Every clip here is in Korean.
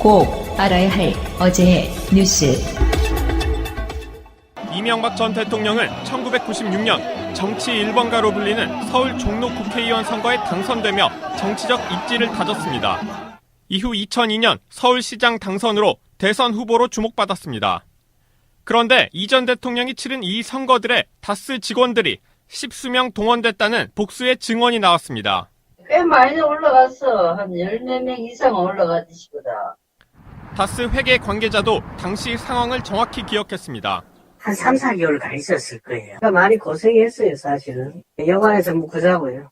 꼭 알아야 할 어제의 뉴스. 이명박 전 대통령은 1996년 정치 1번가로 불리는 서울 종로 국회의원 선거에 당선되며 정치적 입지를 다졌습니다. 이후 2002년 서울시장 당선으로 대선 후보로 주목받았습니다. 그런데 이 전 대통령이 치른 이 선거들에 다스 직원들이 십수명 동원됐다는 복수의 증언이 나왔습니다. 꽤 많이 올라갔어. 한 10몇 명 이상 올라갔지 싶다. 다스 회계 관계자도 당시 상황을 정확히 기억했습니다. 한 3, 4개월 가 있었을 거예요. 그러니까 많이 고생했어요, 사실은. 여관에서 묵으자고요.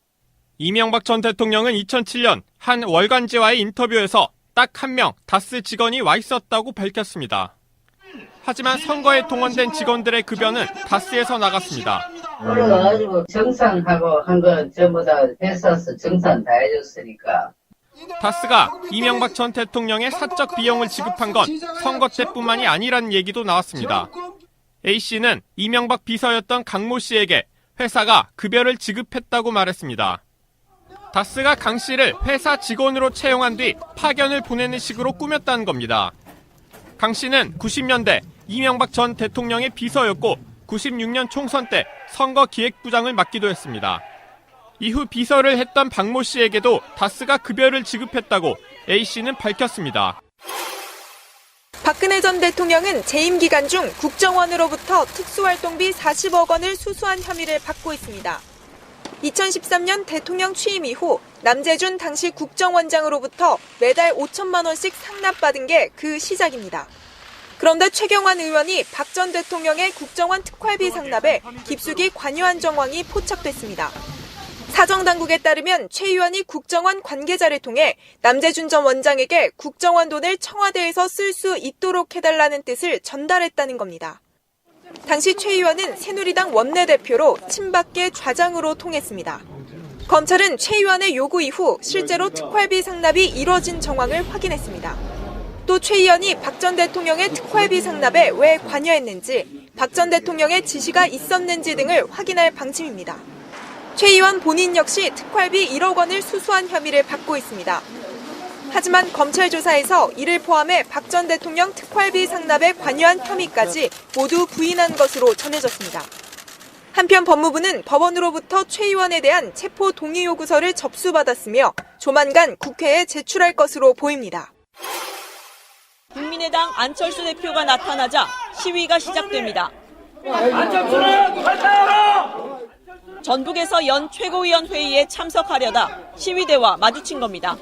이명박 전 대통령은 2007년 한 월간지와의 인터뷰에서 딱 한 명 다스 직원이 와 있었다고 밝혔습니다. 하지만 선거에 동원된 직원들의 급여는 다스에서 나갔습니다. 올라가가지고 정산하고 한 거 전부 다 회사에서 정산 다 해줬으니까. 다스가 이명박 전 대통령의 사적 비용을 지급한 건 선거 때뿐만이 아니라는 얘기도 나왔습니다. A씨는 이명박 비서였던 강모 씨에게 회사가 급여를 지급했다고 말했습니다. 다스가 강 씨를 회사 직원으로 채용한 뒤 파견을 보내는 식으로 꾸몄다는 겁니다. 강 씨는 90년대 이명박 전 대통령의 비서였고 96년 총선 때 선거기획부장을 맡기도 했습니다. 이후 비서를 했던 박모 씨에게도 다스가 급여를 지급했다고 A씨는 밝혔습니다. 박근혜 전 대통령은 재임 기간 중 국정원으로부터 특수활동비 40억 원을 수수한 혐의를 받고 있습니다. 2013년 대통령 취임 이후 남재준 당시 국정원장으로부터 매달 5천만 원씩 상납받은 게 그 시작입니다. 그런데 최경환 의원이 박 전 대통령의 국정원 특활비 상납에 깊숙이 관여한 정황이 포착됐습니다. 사정당국에 따르면 최 의원이 국정원 관계자를 통해 남재준 전 원장에게 국정원 돈을 청와대에서 쓸 수 있도록 해달라는 뜻을 전달했다는 겁니다. 당시 최 의원은 새누리당 원내대표로 친박계 좌장으로 통했습니다. 검찰은 최 의원의 요구 이후 실제로 특활비 상납이 이뤄진 정황을 확인했습니다. 또 최 의원이 박 전 대통령의 특활비 상납에 왜 관여했는지, 박 전 대통령의 지시가 있었는지 등을 확인할 방침입니다. 최 의원 본인 역시 특활비 1억 원을 수수한 혐의를 받고 있습니다. 하지만 검찰 조사에서 이를 포함해 박 전 대통령 특활비 상납에 관여한 혐의까지 모두 부인한 것으로 전해졌습니다. 한편 법무부는 법원으로부터 최 의원에 대한 체포 동의 요구서를 접수받았으며 조만간 국회에 제출할 것으로 보입니다. 국민의당 안철수 대표가 나타나자 시위가 시작됩니다. 전북에서 연 최고위원 회의에 참석하려다 시위대와 마주친 겁니다.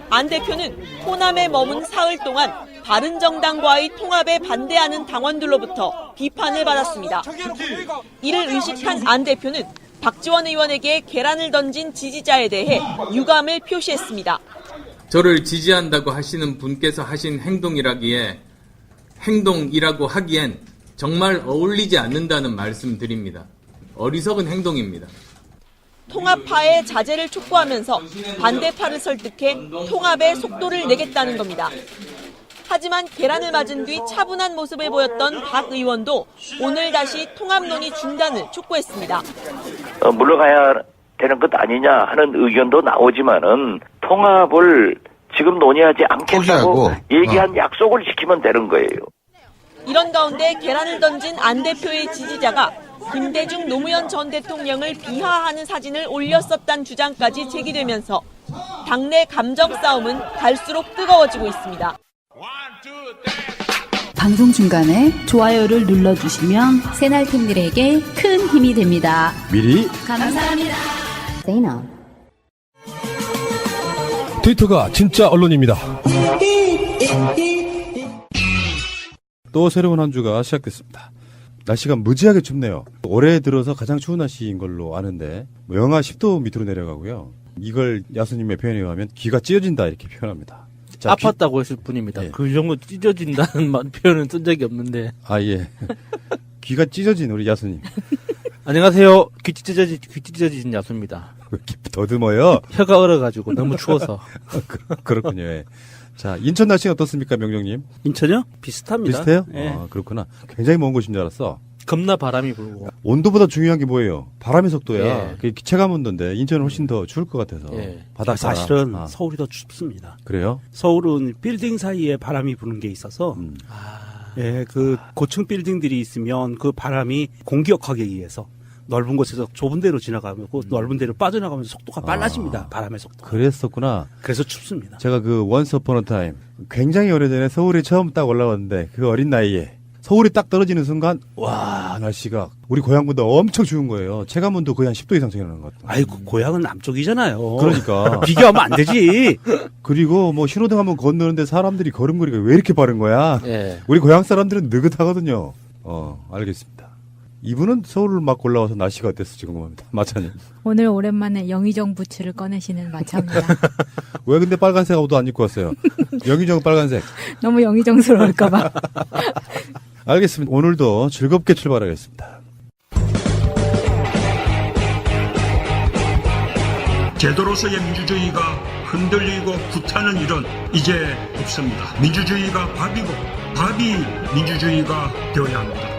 안 대표는 호남에 머문 사흘 동안 바른정당과의 통합에 반대하는 당원들로부터 비판을 받았습니다. 이를 의식한 안 대표는 박지원 의원에게 계란을 던진 지지자에 대해 유감을 표시했습니다. 저를 지지한다고 하시는 분께서 하신 행동이라기에 행동이라고 하기엔 정말 어울리지 않는다는 말씀 드립니다. 어리석은 행동입니다. 통합파의 자제를 촉구하면서 반대파를 설득해 통합의 속도를 내겠다는 겁니다. 하지만 계란을 맞은 뒤 차분한 모습을 보였던 박 의원도 오늘 다시 통합 논의 중단을 촉구했습니다. 물러가야 되는 것 아니냐 하는 의견도 나오지만은 통합을 지금 논의하지 않겠다고 얘기한 약속을 지키면 되는 거예요. 이런 가운데 계란을 던진 안 대표의 지지자가 김대중 노무현 전 대통령을 비하하는 사진을 올렸었다는 주장까지 제기되면서 당내 감정 싸움은 갈수록 뜨거워지고 있습니다. 방송 중간에 좋아요를 눌러주시면 새날팀들에게 큰 힘이 됩니다. 미리 감사합니다. 트위터가 진짜 언론입니다. 또 새로운 한 주가 시작됐습니다. 날씨가 무지하게 춥네요. 올해 들어서 가장 추운 날씨인 걸로 아는데 영하 10도 밑으로 내려가고요. 이걸 야수님의 표현에 의하면 귀가 찢어진다 이렇게 표현합니다. 자, 아팠다고 했을 뿐입니다. 예. 그 정도 찢어진다는 표현은 쓴 적이 없는데. 아, 예. 귀가 찢어진 우리 야수님. 안녕하세요. 귀 찢어진 야수입니다. 왜 이렇게 더듬어요? 혀가 얼어가지고 너무 추워서. 그렇군요. 예. 자, 인천 날씨는 어떻습니까, 명령님? 인천이요? 비슷합니다. 비슷해요? 예. 아, 그렇구나. 굉장히 먼 곳인 줄 알았어. 겁나 바람이 불고. 온도보다 중요한 게 뭐예요? 바람의 속도야. 예. 그게 체감 온도인데 인천은 훨씬 더 추울 것 같아서. 예. 바닷가. 사실은 서울이 더 춥습니다. 그래요? 서울은 빌딩 사이에 바람이 부는 게 있어서 예, 그 고층 빌딩들이 있으면 그 바람이 공기역학에 의해서 넓은 곳에서 좁은 데로 지나가고 넓은 데로 빠져나가면서 속도가 빨라집니다. 바람의 속도. 그랬었구나. 그래서 춥습니다. 제가 그 원스 어폰 어 타임 굉장히 오래전에 서울에 처음 딱 올라왔는데 그 어린 나이에 서울이 딱 떨어지는 순간 와 날씨가 우리 고향보다 엄청 추운 거예요. 체감온도 거의 한 10도 이상 차이 나는 것 같아요. 아이고 고향은 남쪽이잖아요. 그러니까 비교하면 안 되지. 그리고 뭐 신호등 한번 건너는데 사람들이 걸음걸이가 왜 이렇게 빠른 거야? 예. 우리 고향 사람들은 느긋하거든요. 알겠습니다. 이분은 서울을 막 올라와서 날씨가 어땠을지 궁금합니다. 마차님. 오늘 오랜만에 영의정 부츠를 꺼내시는 마차입니다. 왜 근데 빨간색 옷도 안 입고 왔어요? 영의정 빨간색. 너무 영의정스러울까봐. 알겠습니다. 오늘도 즐겁게 출발하겠습니다. 제도로서의 민주주의가 흔들리고 구타는 일은 이제 없습니다. 민주주의가 밥이고 밥이 민주주의가 되어야 합니다.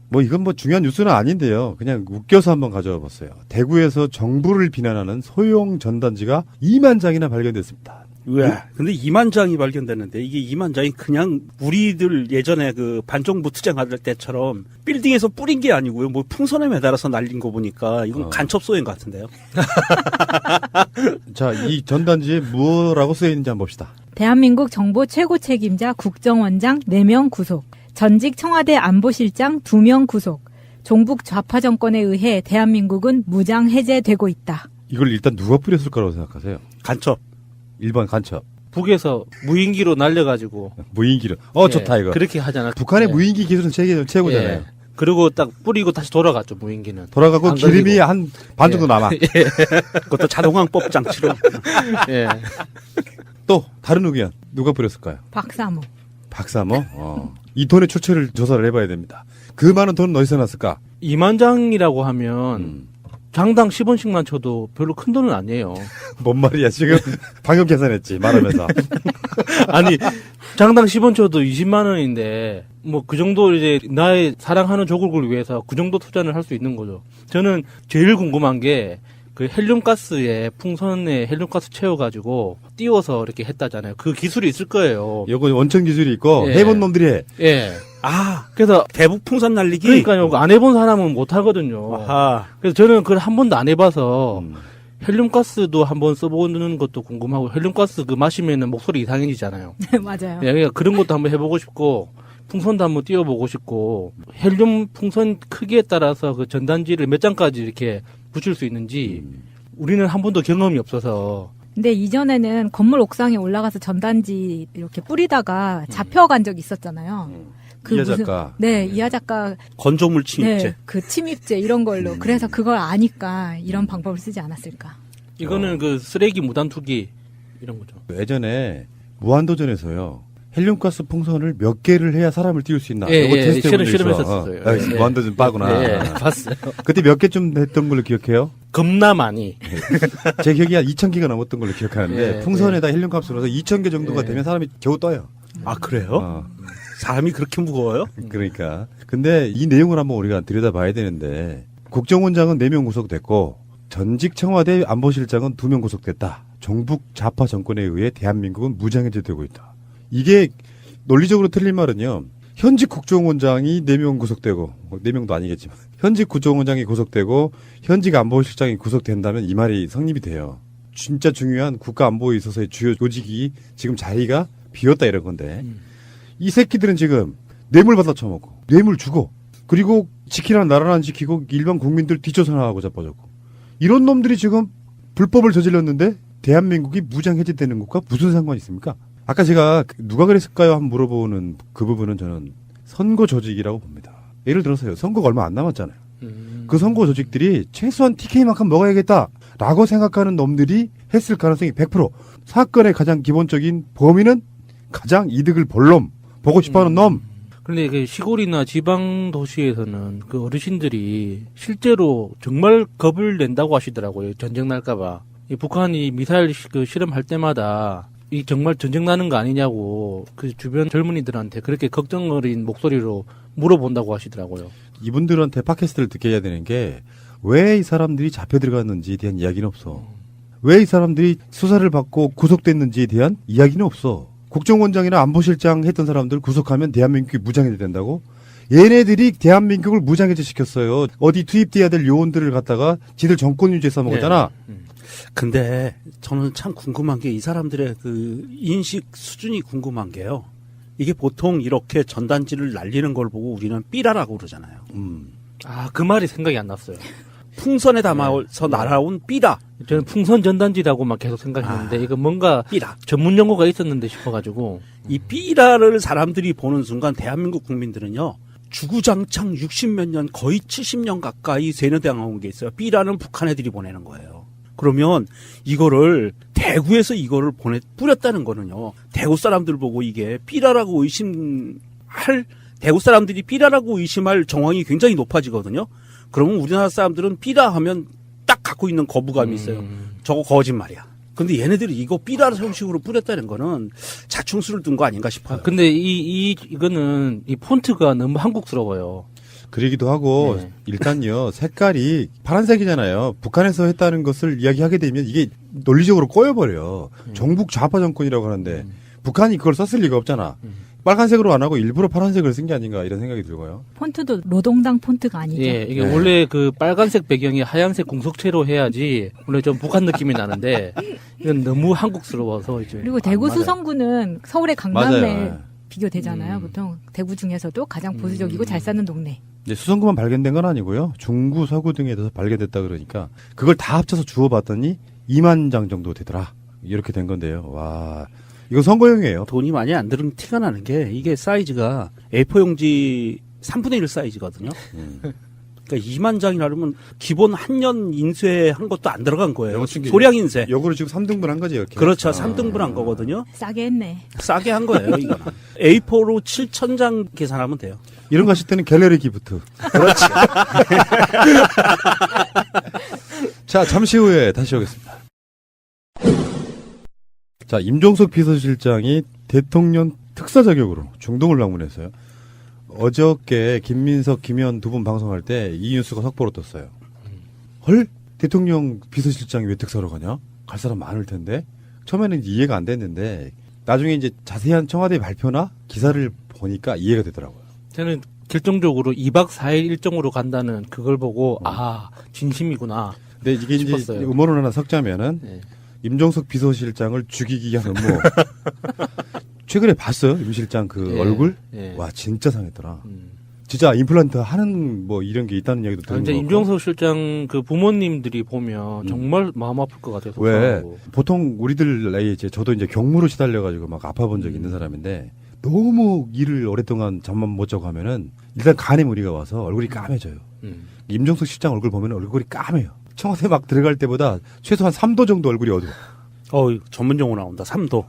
뭐 이건 뭐 중요한 뉴스는 아닌데요. 그냥 웃겨서 한번 가져와 봤어요. 대구에서 정부를 비난하는 소형 전단지가 2만 장이나 발견됐습니다. 왜? 근데 2만 장이 발견됐는데 이게 2만 장이 그냥 우리들 예전에 그 반정부 투쟁할 때처럼 빌딩에서 뿌린 게 아니고요. 뭐 풍선에 매달아서 날린 거 보니까 이건 간첩 소행 같은데요. 자, 이 전단지에 뭐라고 쓰여 있는지 한번 봅시다. 대한민국 정보 최고 책임자 국정원장 4명 구속. 전직 청와대 안보실장 2명 구속. 종북 좌파 정권에 의해 대한민국은 무장 해제되고 있다. 이걸 일단 누가 뿌렸을 거라고 생각하세요? 간첩. 1번 간첩. 북에서 무인기로 날려가지고. 무인기로. 좋다 이거. 그렇게 하잖아. 북한의 무인기 기술은 최고잖아요. 예. 그리고 딱 뿌리고 다시 돌아갔죠, 무인기는. 돌아가고 기름이 한 반 정도 남아. 예. 그것도 자동항법 장치로. 예. 또 다른 의견 누가 뿌렸을까요? 박사모. 박사모? 이 돈의 출처를 조사를 해봐야 됩니다. 그 많은 돈은 어디서 났을까? 2만 장이라고 하면 장당 10원씩만 쳐도 별로 큰 돈은 아니에요. 뭔 말이야 지금 방금 계산했지 말하면서. 아니 장당 10원 쳐도 20만 원인데 뭐 그 정도 이제 나의 사랑하는 조국을 위해서 그 정도 투자를 할 수 있는 거죠. 저는 제일 궁금한 게 그 헬륨가스에 풍선에 헬륨가스 채워가지고 띄워서 이렇게 했다잖아요. 그 기술이 있을 거예요. 요거 원천 기술이 있고 예. 해본 놈들이 해. 예. 그래서 대북 풍선 날리기. 그러니까요. 안 해본 사람은 못 하거든요. 아하. 그래서 저는 그걸 한 번도 안 해봐서 헬륨가스도 한번 써보는 것도 궁금하고 헬륨가스 그 마시면은 목소리 이상해지잖아요. 맞아요. 예, 그러니까 그런 것도 한번 해보고 싶고 풍선도 한번 띄워보고 싶고 헬륨 풍선 크기에 따라서 그 전단지를 몇 장까지 이렇게 붙일 수 있는지 우리는 한 번도 경험이 없어서. 근데 이전에는 건물 옥상에 올라가서 전단지 이렇게 뿌리다가 잡혀간 적이 있었잖아요. 이하 작가. 네, 이하 작가. 건조물 침입죄. 네, 그 침입죄 이런 걸로. 그래서 그걸 아니까 이런 방법을 쓰지 않았을까. 이거는 그 쓰레기 무단 투기 이런 거죠. 예전에 무한도전에서요. 헬륨가스 풍선을 몇 개를 해야 사람을 띄울 수 있나? 예, 이거 예, 테스트 해본 적 있어. 실험했었어요. 예. 무한도전 빠구나. 예, 봤어요. 그때 몇 개쯤 했던 걸로 기억해요? 겁나 많이. 제 기억이 한 2,000개가 넘었던 걸로 기억하는데 예, 풍선에다 헬륨값을 넣어서 2,000개 정도가 예. 되면 사람이 겨우 떠요. 아 그래요? 사람이 그렇게 무거워요? 그러니까. 근데 이 내용을 한번 우리가 들여다봐야 되는데 국정원장은 4명 구속됐고 전직 청와대 안보실장은 2명 구속됐다. 종북 좌파 정권에 의해 대한민국은 무장해제되고 있다. 이게 논리적으로 틀린 말은요. 현직 국정원장이 4명 구속되고 4명도 아니겠지만 현직 국정원장이 구속되고 현직 안보실장이 구속된다면 이 말이 성립이 돼요. 진짜 중요한 국가안보에 있어서의 주요 조직이 지금 자리가 비었다 이런 건데 이 새끼들은 지금 뇌물 받아 처먹고 뇌물 주고 그리고 지키라는 나라는 안 지키고 일반 국민들 뒷조사 나가고 자빠졌고 이런 놈들이 지금 불법을 저질렀는데 대한민국이 무장 해제되는 것과 무슨 상관이 있습니까? 아까 제가 누가 그랬을까요? 한번 물어보는 그 부분은 저는 선거 조직이라고 봅니다. 예를 들어서요. 선거가 얼마 안 남았잖아요. 그 선거 조직들이 최소한 TK만큼 먹어야겠다라고 생각하는 놈들이 했을 가능성이 100%. 사건의 가장 기본적인 범인은 가장 이득을 볼 놈, 보고 싶어하는 놈. 그런데 그 시골이나 지방 도시에서는 그 어르신들이 실제로 정말 겁을 낸다고 하시더라고요. 전쟁 날까봐. 북한이 미사일 그 실험할 때마다 이 정말 전쟁 나는 거 아니냐고 그 주변 젊은이들한테 그렇게 걱정 어린 목소리로 물어본다고 하시더라고요. 이분들한테 팟캐스트를 듣게 해야 되는 게 왜 이 사람들이 잡혀 들어갔는지에 대한 이야기는 없어. 왜 이 사람들이 수사를 받고 구속됐는지에 대한 이야기는 없어. 국정원장이나 안보실장 했던 사람들 구속하면 대한민국이 무장해제 된다고? 얘네들이 대한민국을 무장해제 시켰어요. 어디 투입돼야 될 요원들을 갖다가 지들 정권 유지에 써먹었잖아. 근데 저는 참 궁금한 게 이 사람들의 그 인식 수준이 궁금한 게요. 이게 보통 이렇게 전단지를 날리는 걸 보고 우리는 삐라라고 그러잖아요. 아, 그 말이 생각이 안 났어요. 풍선에 담아서 날아온 삐라. 저는 풍선 전단지라고만 계속 생각했는데 이거 뭔가 삐라. 전문 용어가 있었는데 싶어가지고 이 삐라를 사람들이 보는 순간 대한민국 국민들은요. 주구장창 60몇 년 거의 70년 가까이 세뇌당한 게 있어요. 삐라는 북한 애들이 보내는 거예요. 그러면 이거를 대구에서 이거를 뿌렸다는 거는요. 대구 사람들 보고 이게 삐라라고 대구 사람들이 삐라라고 의심할 정황이 굉장히 높아지거든요. 그러면 우리나라 사람들은 삐라 하면 딱 갖고 있는 거부감이 있어요. 저거 거짓말이야. 근데 얘네들이 이거 삐라 형식으로 뿌렸다는 거는 자충수를 둔 거 아닌가 싶어요. 근데 이거는 이 폰트가 너무 한국스러워요. 그러기도 하고 일단요 색깔이 파란색이잖아요. 북한에서 했다는 것을 이야기하게 되면 이게 논리적으로 꼬여버려요. 종북 좌파 정권이라고 하는데 북한이 그걸 썼을 리가 없잖아. 빨간색으로 안 하고 일부러 파란색을 쓴 게 아닌가 이런 생각이 들고요. 폰트도 노동당 폰트가 아니죠. 예, 이게 원래 그 빨간색 배경이 하얀색 공석체로 해야지 원래 좀 북한 느낌이 나는데 이건 너무 한국스러워서 이제. 그리고 대구 맞아요. 수성구는 서울의 강남에 맞아요. 비교되잖아요. 보통 대구 중에서도 가장 보수적이고 잘 사는 동네. 이제 수성구만 발견된 건 아니고요. 중구, 서구 등에서 발견됐다 그러니까 그걸 다 합쳐서 주워봤더니 2만 장 정도 되더라. 이렇게 된 건데요. 와, 이거 선거용이에요. 돈이 많이 안 들은 티가 나는 게 이게 사이즈가 A4 용지 3분의 1 사이즈거든요. 그러니까 2만 장이라면 기본 한 년 인쇄한 것도 안 들어간 거예요. 소량 인쇄. 요거를 지금 3등분 한 거지 이렇게. 그렇죠. 3등분 한 거거든요. 싸게 했네. 싸게 한 거예요, 이거는. A4로 7,000장 계산하면 돼요. 이런 거 하실 때는 갤러리 기프트. 그렇지. 자, 잠시 후에 다시 오겠습니다. 자, 임종석 비서실장이 대통령 특사 자격으로 중동을 방문했어요. 어저께 김민석, 김현 두 분 방송할 때 이 뉴스가 속보로 떴어요. 헐? 대통령 비서실장이 왜 특사로 가냐? 갈 사람 많을 텐데. 처음에는 이해가 안 됐는데 나중에 이제 자세한 청와대 발표나 기사를 보니까 이해가 되더라고요. 저는 결정적으로 2박 4일 일정으로 간다는 그걸 보고 아 진심이구나. 근데 이게 싶었어요. 이제 음모론 하나 섞자면은 네. 임종석 비서실장을 죽이기 위한 음모. 최근에 봤어요? 임 실장 그 얼굴? 와, 진짜 상했더라. 진짜 임플란트 하는 뭐 이런 게 있다는 얘기도 들은 이제 거. 임종석 실장 그 부모님들이 보면 정말 마음 아플 것 같아서. 왜? 보통 우리들 나이에 이제 저도 이제 경무로 시달려가지고 막 아파본 적이 있는 사람인데 너무 일을 오랫동안 잠만 못 자고 하면은 일단 간에 무리가 와서 얼굴이 까매져요. 임종석 실장 얼굴 보면 얼굴이 까매요. 청와대 막 들어갈 때보다 최소한 3도 정도 얼굴이 어두워. 전문 용어 나온다. 3도.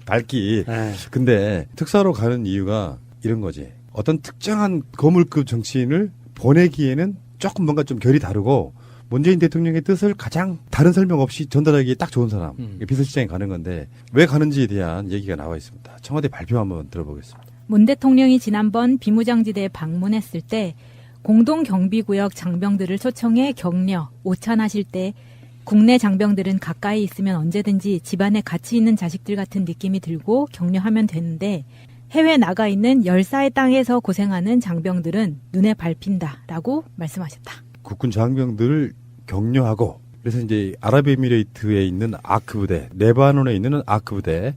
밝기. 근데 특사로 가는 이유가 이런 거지. 어떤 특정한 거물급 정치인을 보내기에는 조금 뭔가 좀 결이 다르고 문재인 대통령의 뜻을 가장 다른 설명 없이 전달하기에 딱 좋은 사람. 비서실장이 가는 건데 왜 가는지에 대한 얘기가 나와 있습니다. 청와대 발표 한번 들어보겠습니다. 문 대통령이 지난번 비무장지대에 방문했을 때 공동경비구역 장병들을 초청해 격려, 오찬하실 때 국내 장병들은 가까이 있으면 언제든지 집안에 같이 있는 자식들 같은 느낌이 들고 격려하면 되는데 해외 나가 있는 열사의 땅에서 고생하는 장병들은 눈에 밟힌다라고 말씀하셨다. 국군 장병들을 격려하고 그래서 이제 아랍에미레이트에 있는 아크 부대, 레바논에 있는 아크 부대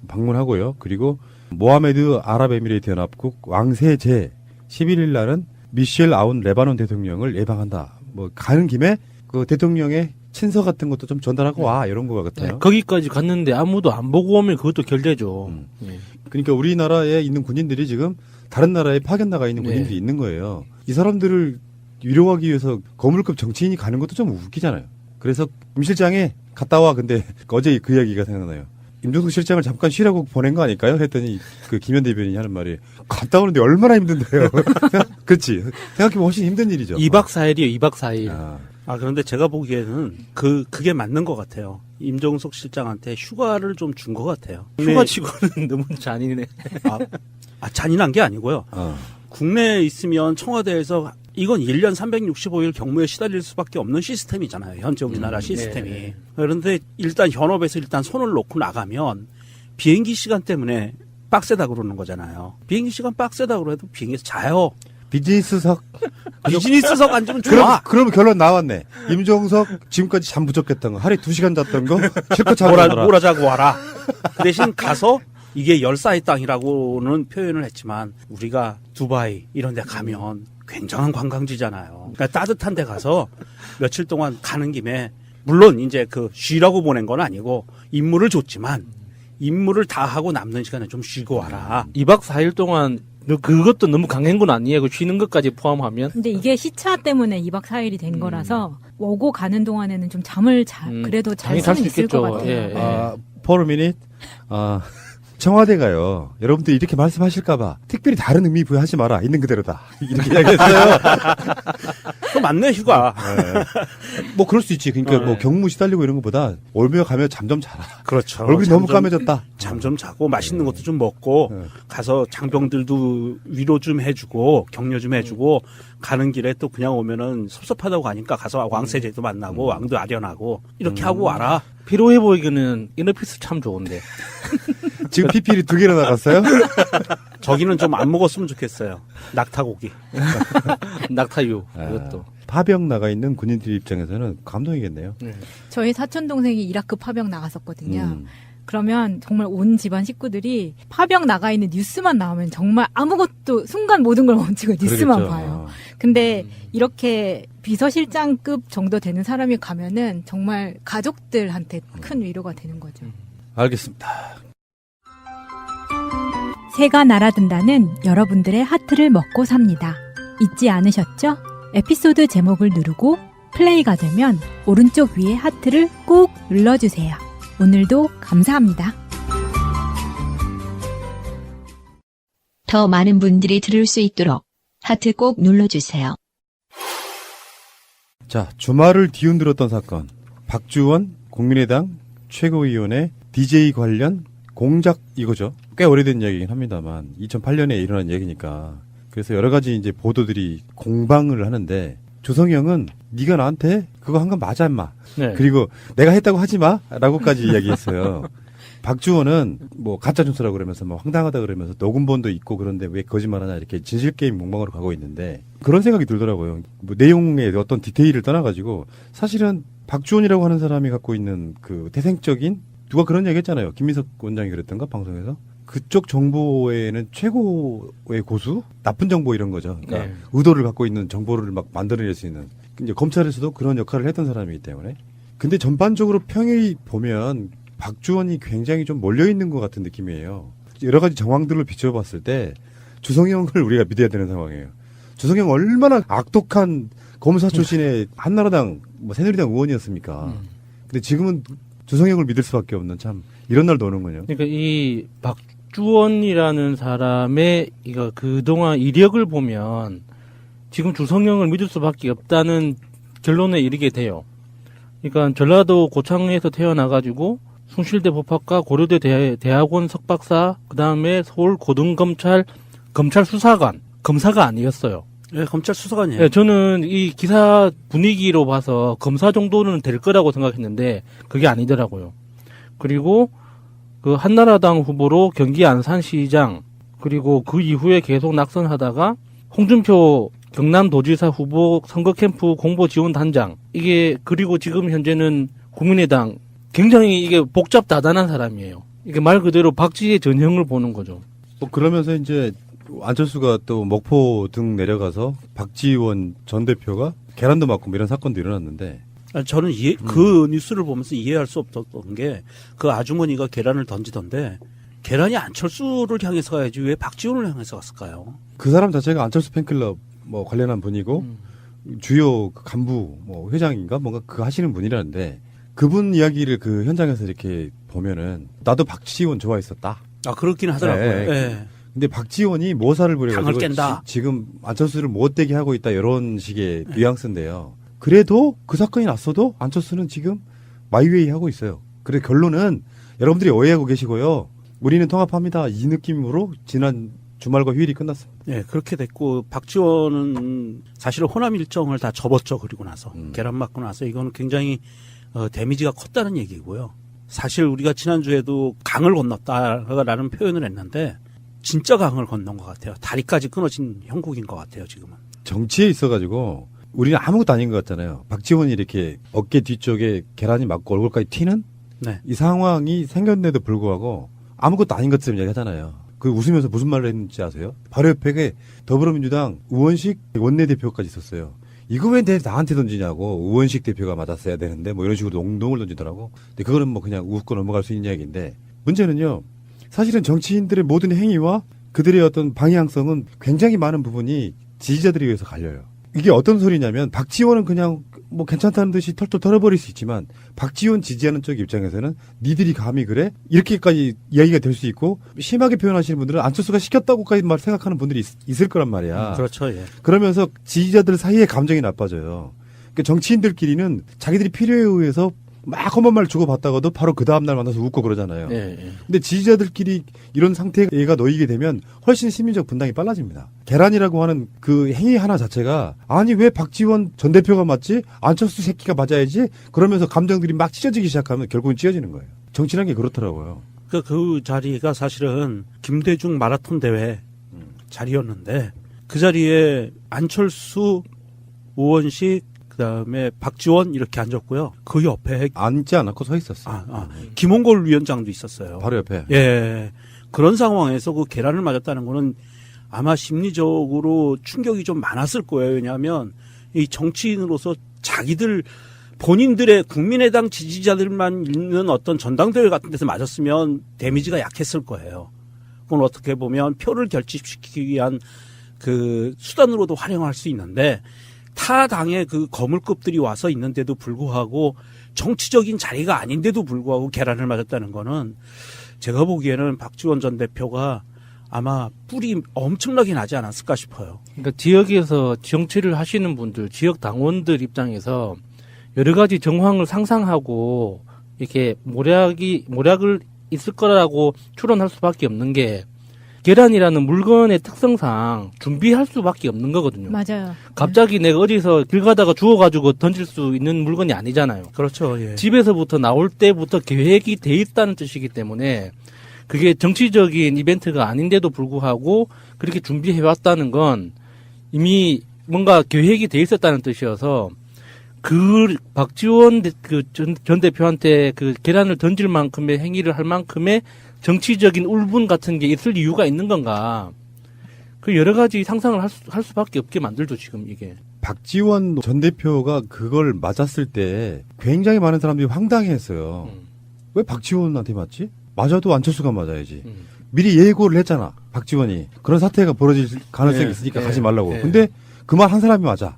방문하고요. 그리고 모하메드 아랍에미레이트 연합국 왕세 제 11일 날은 미셸 아운 레바논 대통령을 예방한다. 뭐 가는 김에 그 대통령의 친서 같은 것도 좀 전달하고 와 이런 거 같아요. 네, 거기까지 갔는데 아무도 안 보고 오면 그것도 결대죠. 그러니까 우리나라에 있는 군인들이 지금 다른 나라에 파견 나가 있는 군인들이 있는 거예요. 이 사람들을 위로하기 위해서 거물급 정치인이 가는 것도 좀 웃기잖아요. 그래서 임 실장이 갔다 와. 근데 어제 그 이야기가 생각나요. 임종석 실장을 잠깐 쉬라고 보낸 거 아닐까요? 했더니 그 김현 대변인이 하는 말이 갔다 오는데 얼마나 힘든데요. 그렇지. 생각해보면 훨씬 힘든 일이죠. 2박 4일이요. 2박 4일. 그런데 제가 보기에는 그게 맞는 것 같아요. 임종석 실장한테 휴가를 좀 준 것 같아요. 휴가 치고는 너무 잔인해. 잔인한 게 아니고요. 국내에 있으면 청와대에서 이건 1년 365일 경무에 시달릴 수밖에 없는 시스템이잖아요. 현재 우리나라 시스템이. 네. 그런데 일단 현업에서 일단 손을 놓고 나가면 비행기 시간 때문에 빡세다 그러는 거잖아요. 비행기 시간 빡세다 그래도 비행기에서 자요. 비즈니스석 앉으면 좋아. 그럼 결론 나왔네. 임종석 지금까지 잠 부족했던 거, 하루에 2시간 잤던 거 실컷 자고 몰아자고 와라. 그 대신 가서 이게 열사의 땅이라고는 표현을 했지만 우리가 두바이 이런 데 가면 굉장한 관광지잖아요. 그러니까 따뜻한 데 가서 며칠 동안 가는 김에 물론 이제 그 쉬라고 보낸 건 아니고 임무를 줬지만 임무를 다 하고 남는 시간에 좀 쉬고 와라. 2박 4일 동안 그것도 너무 강한 건 아니에요. 그 쉬는 것까지 포함하면. 근데 이게 시차 때문에 2박 4일이 된 거라서 오고 가는 동안에는 좀 잠을 그래도 잘 수는 있을 것 같아요. 예. For a minute. 청와대가요. 여러분들 이렇게 말씀하실까봐 특별히 다른 의미 부여하지 마라. 있는 그대로다. 이렇게 이야기했어요. 또 맞네 휴가. 뭐 그럴 수 있지. 그러니까 뭐 경무 시달리고 이런 것보다 올며 가며 잠 좀 자라. 그렇죠. 얼굴이 너무 까매졌다. 잠 좀 자고 맛있는 것도 좀 먹고 가서 장병들도 위로 좀 해주고 격려 좀 해주고 가는 길에 또 그냥 오면은 섭섭하다고 가니까 가서 왕세제도 만나고 왕도 아련하고 이렇게 하고 와라. 피로해 보이기는 이너피스 참 좋은데. 지금 PPL이 2개나 나갔어요? 저기는 좀 안 먹었으면 좋겠어요. 낙타고기. 낙타유. 이것도. 파병 나가 있는 군인들 입장에서는 감동이겠네요. 저희 사촌 동생이 이라크 파병 나갔었거든요. 그러면 정말 온 집안 식구들이 파병 나가 있는 뉴스만 나오면 정말 아무것도 순간 모든 걸 멈추고 뉴스만 그러겠죠. 봐요. 근데 이렇게 비서실장급 정도 되는 사람이 가면은 정말 가족들한테 큰 위로가 되는 거죠. 알겠습니다. 새가 날아든다는 여러분들의 하트를 먹고 삽니다. 잊지 않으셨죠? 에피소드 제목을 누르고 플레이가 되면 오른쪽 위에 하트를 꼭 눌러주세요. 오늘도 감사합니다. 더 많은 분들이 들을 수 있도록 하트 꼭 눌러주세요. 자, 주말을 뒤흔들었던 사건. 박주원 국민의당 최고위원의 DJ 관련 공작 이거죠. 꽤 오래된 이야기긴 합니다만 2008년에 일어난 얘기니까. 그래서 여러 가지 이제 보도들이 공방을 하는데 조성영은 네가 나한테 그거 한 건 맞아 임마. 네. 그리고 내가 했다고 하지 마라고까지 이야기했어요. 박주원은 뭐 가짜 뉴스라고 그러면서 뭐 황당하다 그러면서 녹음본도 있고 그런데 왜 거짓말하냐 이렇게 진실 게임 몽방으로 가고 있는데 그런 생각이 들더라고요. 뭐 내용의 어떤 디테일을 떠나가지고 사실은 박주원이라고 하는 사람이 갖고 있는 그 태생적인 누가 그런 얘기했잖아요. 김민석 원장이 그랬던가 방송에서 그쪽 정보에는 최고의 고수 나쁜 정보 이런 거죠. 그러니까 네. 의도를 갖고 있는 정보를 막 만들어낼 수 있는 이제 검찰에서도 그런 역할을 했던 사람이기 때문에 근데 전반적으로 평이 보면 박주원이 굉장히 좀 몰려있는 것 같은 느낌이에요. 여러 가지 정황들을 비춰봤을 때 주성영을 우리가 믿어야 되는 상황이에요. 주성영 얼마나 악독한 검사 출신의 한나라당, 뭐 새누리당 의원이었습니까? 근데 지금은 주성영을 믿을 수밖에 없는 참 이런 날도 오는군요. 그러니까 이 박주원이라는 사람의 이거 그동안 이력을 보면 지금 주성영을 믿을 수밖에 없다는 결론에 이르게 돼요. 그러니까 전라도 고창에서 태어나가지고 숭실대 법학과 고려대 대학원 석박사 그다음에 서울 고등검찰 검찰 수사관 검사가 아니었어요. 네, 검찰 수사관이에요. 네, 저는 이 기사 분위기로 봐서 검사 정도는 될 거라고 생각했는데 그게 아니더라고요. 그리고 그 한나라당 후보로 경기 안산시장 그리고 그 이후에 계속 낙선하다가 홍준표 경남도지사 후보 선거 캠프 공보 지원 단장 이게 그리고 지금 현재는 국민의당 굉장히 이게 복잡다단한 사람이에요. 이게 말 그대로 박쥐의 전형을 보는 거죠. 뭐 그러면서 이제 안철수가 또 목포 등 내려가서 박지원 전 대표가 계란도 맞고 뭐 이런 사건도 일어났는데 저는 그 뉴스를 보면서 이해할 수 없었던 게 그 아주머니가 계란을 던지던데 계란이 안철수를 향해서 가야지 왜 박지원을 향해서 갔을까요? 그 사람 자체가 안철수 팬클럽 뭐 관련한 분이고 주요 간부 뭐 회장인가 뭔가 그거 하시는 분이라는데 그분 이야기를 그 현장에서 이렇게 보면은 나도 박지원 좋아했었다. 아 그렇긴 하더라고요. 네. 네. 근데 박지원이 모사를 부려가지고 당을 깬다. 지금 안철수를 못되게 하고 있다 이런 식의 뉘앙스인데요. 그래도 그 사건이 났어도 안철수는 지금 마이웨이 하고 있어요. 그래 결론은 여러분들이 오해하고 계시고요. 우리는 통합합니다. 이 느낌으로 지난 주말과 휴일이 끝났습니다. 네, 그렇게 됐고 박지원은 사실은 호남 일정을 다 접었죠. 그리고 나서 계란 맞고 나서 이거는 굉장히 데미지가 컸다는 얘기고요. 사실 우리가 지난주에도 강을 건넜다라는 표현을 했는데 진짜 강을 건넌 것 같아요. 다리까지 끊어진 형국인 것 같아요. 지금은. 정치에 있어가지고 우리는 아무것도 아닌 것 같잖아요. 박지원이 이렇게 어깨 뒤쪽에 계란이 맞고 얼굴까지 튀는 네. 이 상황이 생겼는데도 불구하고 아무것도 아닌 것처럼 이야기하잖아요. 그 웃으면서 무슨 말을 했는지 아세요? 바로 옆에 더불어민주당 우원식 원내대표까지 있었어요. 이거 왜 나한테 던지냐고. 우원식 대표가 맞았어야 되는데 뭐 이런 식으로 농동을 던지더라고. 근데 그거는 뭐 그냥 웃고 넘어갈 수 있는 이야기인데 문제는요. 사실은 정치인들의 모든 행위와 그들의 어떤 방향성은 굉장히 많은 부분이 지지자들에 의해서 갈려요. 이게 어떤 소리냐면 박지원은 그냥 뭐 괜찮다는 듯이 털털 털어버릴 수 있지만 박지원 지지하는 쪽 입장에서는 니들이 감히 그래? 이렇게까지 이야기가 될 수 있고 심하게 표현하시는 분들은 안철수가 시켰다고까지 말 생각하는 분들이 있을 거란 말이야. 그렇죠. 예. 그러면서 지지자들 사이에 감정이 나빠져요. 그러니까 정치인들끼리는 자기들이 필요에 의해서 막 험한 말 주고받다가도 바로 그 다음날 만나서 웃고 그러잖아요. 예. 근데 지지자들끼리 이런 상태가 놓이게 되면 훨씬 심리적 분당이 빨라집니다. 계란이라고 하는 그 행위 하나 자체가 아니 왜 박지원 전 대표가 맞지? 안철수 새끼가 맞아야지? 그러면서 감정들이 막 찢어지기 시작하면 결국은 찢어지는 거예요. 정치라는 게 그렇더라고요. 그 자리가 사실은 김대중 마라톤 대회 자리였는데 그 자리에 안철수, 우원식 그다음에 박지원 이렇게 앉았고요. 그 옆에 앉지 않았고 서 있었어요. 김홍걸 위원장도 있었어요. 바로 옆에. 예. 그런 상황에서 그 계란을 맞았다는 거는 아마 심리적으로 충격이 좀 많았을 거예요. 왜냐하면 이 정치인으로서 자기들 본인들의 국민의당 지지자들만 있는 어떤 전당대회 같은 데서 맞았으면 데미지가 약했을 거예요. 그건 어떻게 보면 표를 결집시키기 위한 그 수단으로도 활용할 수 있는데 타 당의 그 거물급들이 와서 있는데도 불구하고 정치적인 자리가 아닌데도 불구하고 계란을 맞았다는 거는 제가 보기에는 박지원 전 대표가 아마 뿔이 엄청나게 나지 않았을까 싶어요. 그러니까 지역에서 정치를 하시는 분들, 지역 당원들 입장에서 여러 가지 정황을 상상하고 이렇게 모략을 있을 거라고 추론할 수밖에 없는 게 계란이라는 물건의 특성상 준비할 수밖에 없는 거거든요. 맞아요. 갑자기 내가 어디서 길 가다가 주워가지고 던질 수 있는 물건이 아니잖아요. 그렇죠. 예. 집에서부터 나올 때부터 계획이 돼 있다는 뜻이기 때문에 그게 정치적인 이벤트가 아닌데도 불구하고 그렇게 준비해왔다는 건 이미 뭔가 계획이 돼 있었다는 뜻이어서 그 박지원 전 대표한테 그 계란을 던질 만큼의 행위를 할 만큼의 정치적인 울분 같은 게 있을 이유가 있는 건가. 그 여러 가지 상상을 할 수밖에 없게 만들죠, 지금 이게. 박지원 전 대표가 그걸 맞았을 때 굉장히 많은 사람들이 황당해했어요. 왜 박지원한테 맞지? 맞아도 안철수가 맞아야지. 미리 예고를 했잖아, 박지원이. 그런 사태가 벌어질 가능성이 있으니까 가지 말라고. 근데 그 말 한 사람이 맞아.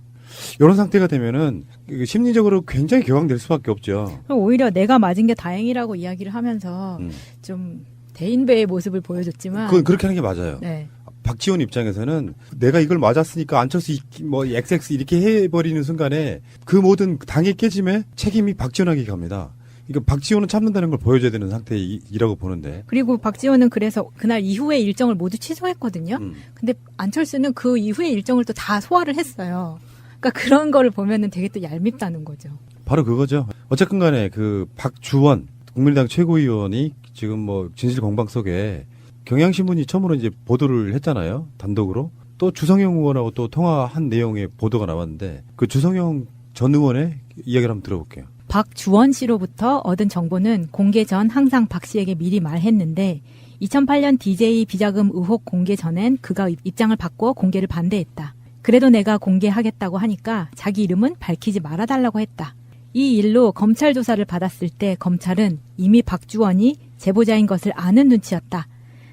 이런 상태가 되면은 심리적으로 굉장히 격앙될 수밖에 없죠. 오히려 내가 맞은 게 다행이라고 이야기를 하면서 좀 대인배의 모습을 보여줬지만 그건 그렇게 하는 게 맞아요. 네. 박지원 입장에서는 내가 이걸 맞았으니까 안철수 뭐 XX 이렇게 해버리는 순간에 그 모든 당의 깨짐에 책임이 박지원에게 갑니다. 그러니까 박지원은 참는다는 걸 보여줘야 되는 상태이라고 보는데. 그리고 박지원은 그래서 그날 이후의 일정을 모두 취소했거든요. 근데 안철수는 그 이후의 일정을 또 다 소화를 했어요. 그러니까 그런 거를 보면은 되게 또 얄밉다는 거죠. 바로 그거죠. 어쨌든 간에 그 박주원 국민의당 최고위원이 지금 뭐 진실 공방 속에 경향신문이 처음으로 이제 보도를 했잖아요. 단독으로. 또 주성영 의원하고 또 통화한 내용의 보도가 나왔는데 그 주성영 전 의원의 이야기를 한번 들어볼게요. 박주원 씨로부터 얻은 정보는 공개 전 항상 박 씨에게 미리 말했는데 2008년 DJ 비자금 의혹 공개 전엔 그가 입장을 바꿔 공개를 반대했다. 그래도 내가 공개하겠다고 하니까 자기 이름은 밝히지 말아달라고 했다. 이 일로 검찰 조사를 받았을 때 검찰은 이미 박주원이 제보자인 것을 아는 눈치였다.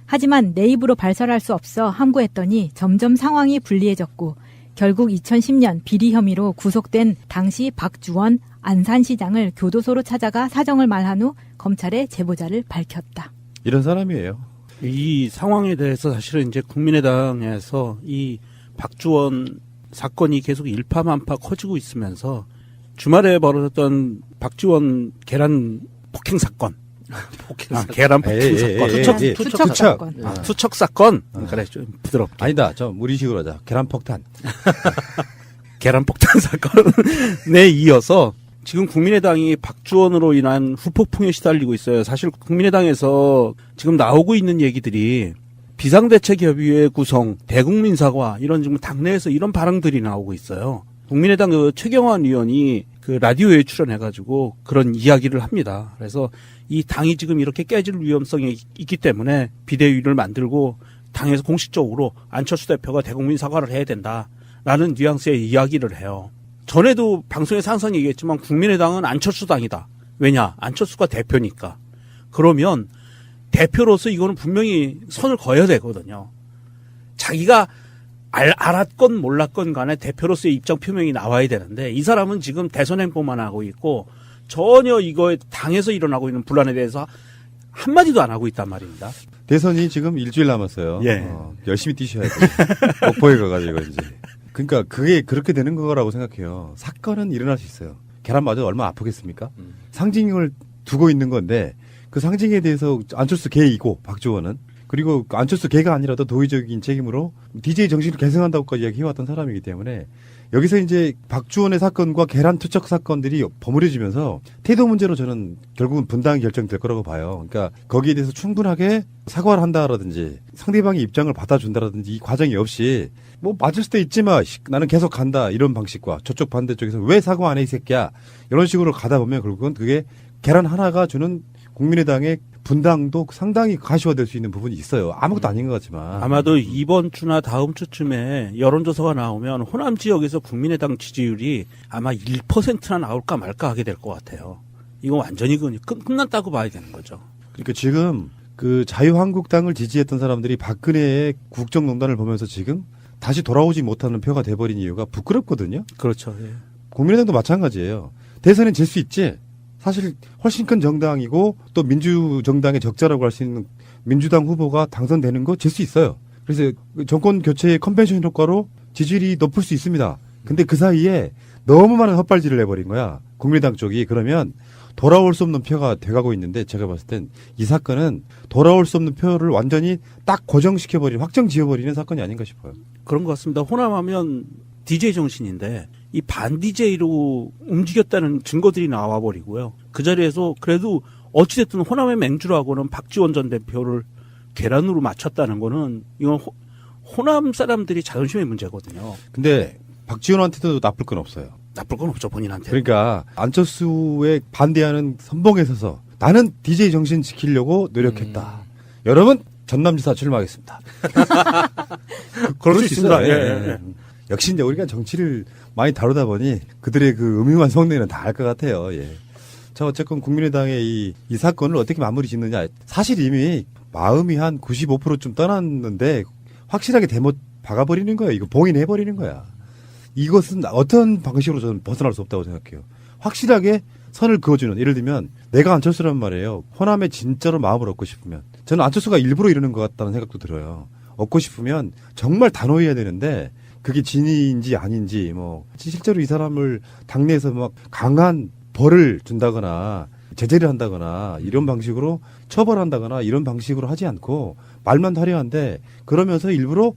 하지만 내 입으로 발설할 수 없어 함구했더니 점점 상황이 불리해졌고 결국 2010년 비리 혐의로 구속된 당시 박주원 안산시장을 교도소로 찾아가 사정을 말한 후 검찰에 제보자를 밝혔다. 이런 사람이에요. 이 상황에 대해서 사실은 이제 국민의당에서 이 박주원 사건이 계속 일파만파 커지고 있으면서 주말에 벌어졌던 박지원 계란 폭행 사건. 계란 폭행 사건. 투척 사건. 투척 사건. 그래, 좀 부드럽게. 아니다. 좀 우리 식으로 하자. 계란 폭탄. 계란 폭탄 사건에 이어서 지금 국민의당이 박주원으로 인한 후폭풍에 시달리고 있어요. 사실 국민의당에서 지금 나오고 있는 얘기들이 비상대책협의회 구성, 대국민 사과 이런 지금 당내에서 이런 발언들이 나오고 있어요. 국민의당 그 최경환 의원이 그 라디오에 출연해가지고 그런 이야기를 합니다. 그래서 이 당이 지금 이렇게 깨질 위험성이 있기 때문에 비대위를 만들고 당에서 공식적으로 안철수 대표가 대국민 사과를 해야 된다라는 뉘앙스의 이야기를 해요. 전에도 방송에서 항상 얘기했지만 국민의당은 안철수 당이다. 왜냐? 안철수가 대표니까. 그러면 대표로서 이거는 분명히 선을 그어야 되거든요. 자기가 알았건 몰랐건 간에 대표로서의 입장 표명이 나와야 되는데 이 사람은 지금 대선 행보만 하고 있고 전혀 이거에 당에서 일어나고 있는 분란에 대해서 한마디도 안 하고 있단 말입니다. 대선이 지금 일주일 남았어요. 예. 열심히 뛰셔야 돼요. 목포에 가가지고 이제. 그러니까 그게 그렇게 되는 거라고 생각해요. 사건은 일어날 수 있어요. 계란마저 얼마나 아프겠습니까? 상징을 두고 있는 건데 그 상징에 대해서 안철수 개이고 박주원은 그리고 안철수 개가 아니라도 도의적인 책임으로 DJ 정신을 계승한다고까지 이야기해왔던 사람이기 때문에 여기서 이제 박주원의 사건과 계란 투척 사건들이 버무려지면서 태도 문제로 저는 결국은 분당이 결정될 거라고 봐요. 그러니까 거기에 대해서 충분하게 사과를 한다라든지 상대방의 입장을 받아준다라든지 이 과정이 없이 뭐 맞을 수도 있지만 나는 계속 간다 이런 방식과 저쪽 반대쪽에서 왜 사과 안 해 이 새끼야 이런 식으로 가다 보면 결국은 그게 계란 하나가 주는 국민의당의 분당도 상당히 가시화될 수 있는 부분이 있어요. 아무것도 아닌 것 같지만. 아마도 이번 주나 다음 주쯤에 여론조사가 나오면 호남 지역에서 국민의당 지지율이 아마 1%나 나올까 말까 하게 될 것 같아요. 이건 완전히 끝났다고 봐야 되는 거죠. 그러니까 지금 그 자유한국당을 지지했던 사람들이 박근혜의 국정농단을 보면서 지금 다시 돌아오지 못하는 표가 돼버린 이유가 부끄럽거든요. 그렇죠. 예. 국민의당도 마찬가지예요. 대선은 질 수 있지. 사실 훨씬 큰 정당이고 또 민주정당의 적자라고 할 수 있는 민주당 후보가 당선되는 거 질 수 있어요. 그래서 정권 교체의 컨벤션 효과로 지지율이 높을 수 있습니다. 근데 그 사이에 너무 많은 헛발질을 해버린 거야. 국민의당 쪽이. 그러면 돌아올 수 없는 표가 돼가고 있는데 제가 봤을 땐 이 사건은 돌아올 수 없는 표를 완전히 딱 고정시켜버리는 확정 지어버리는 사건이 아닌가 싶어요. 그런 것 같습니다. 호남하면 DJ 정신인데 이 반 DJ로 움직였다는 증거들이 나와버리고요. 그 자리에서 그래도 어찌됐든 호남의 맹주라고는 박지원 전 대표를 계란으로 맞췄다는 거는 이건 호남 사람들이 자존심의 문제거든요. 근데 박지원한테도 나쁠 건 없어요. 나쁠 건 없죠, 본인한테. 그러니까 안철수에 반대하는 선봉에 서서 나는 DJ 정신 지키려고 노력했다. 여러분 전남지사 출마하겠습니다. 그럴 수 있습니다. 예. 역시 이제 우리가 정치를 많이 다루다 보니 그들의 그 음흉한 속내는 다 알 것 같아요. 예. 자, 어쨌건 국민의당의 이 사건을 어떻게 마무리 짓느냐. 사실 이미 마음이 한 95%쯤 떠났는데 확실하게 대못 박아버리는 거예요. 이거 봉인해버리는 거야. 이것은 어떤 방식으로 저는 벗어날 수 없다고 생각해요. 확실하게 선을 그어주는, 예를 들면 내가 안철수란 말이에요. 호남에 진짜로 마음을 얻고 싶으면, 저는 안철수가 일부러 이러는 것 같다는 생각도 들어요. 얻고 싶으면 정말 단호해야 되는데 그게 진의인지 아닌지, 뭐 실제로 이 사람을 당내에서 막 강한 벌을 준다거나 제재를 한다거나 이런 방식으로 처벌한다거나 이런 방식으로 하지 않고 말만 화려한데, 그러면서 일부러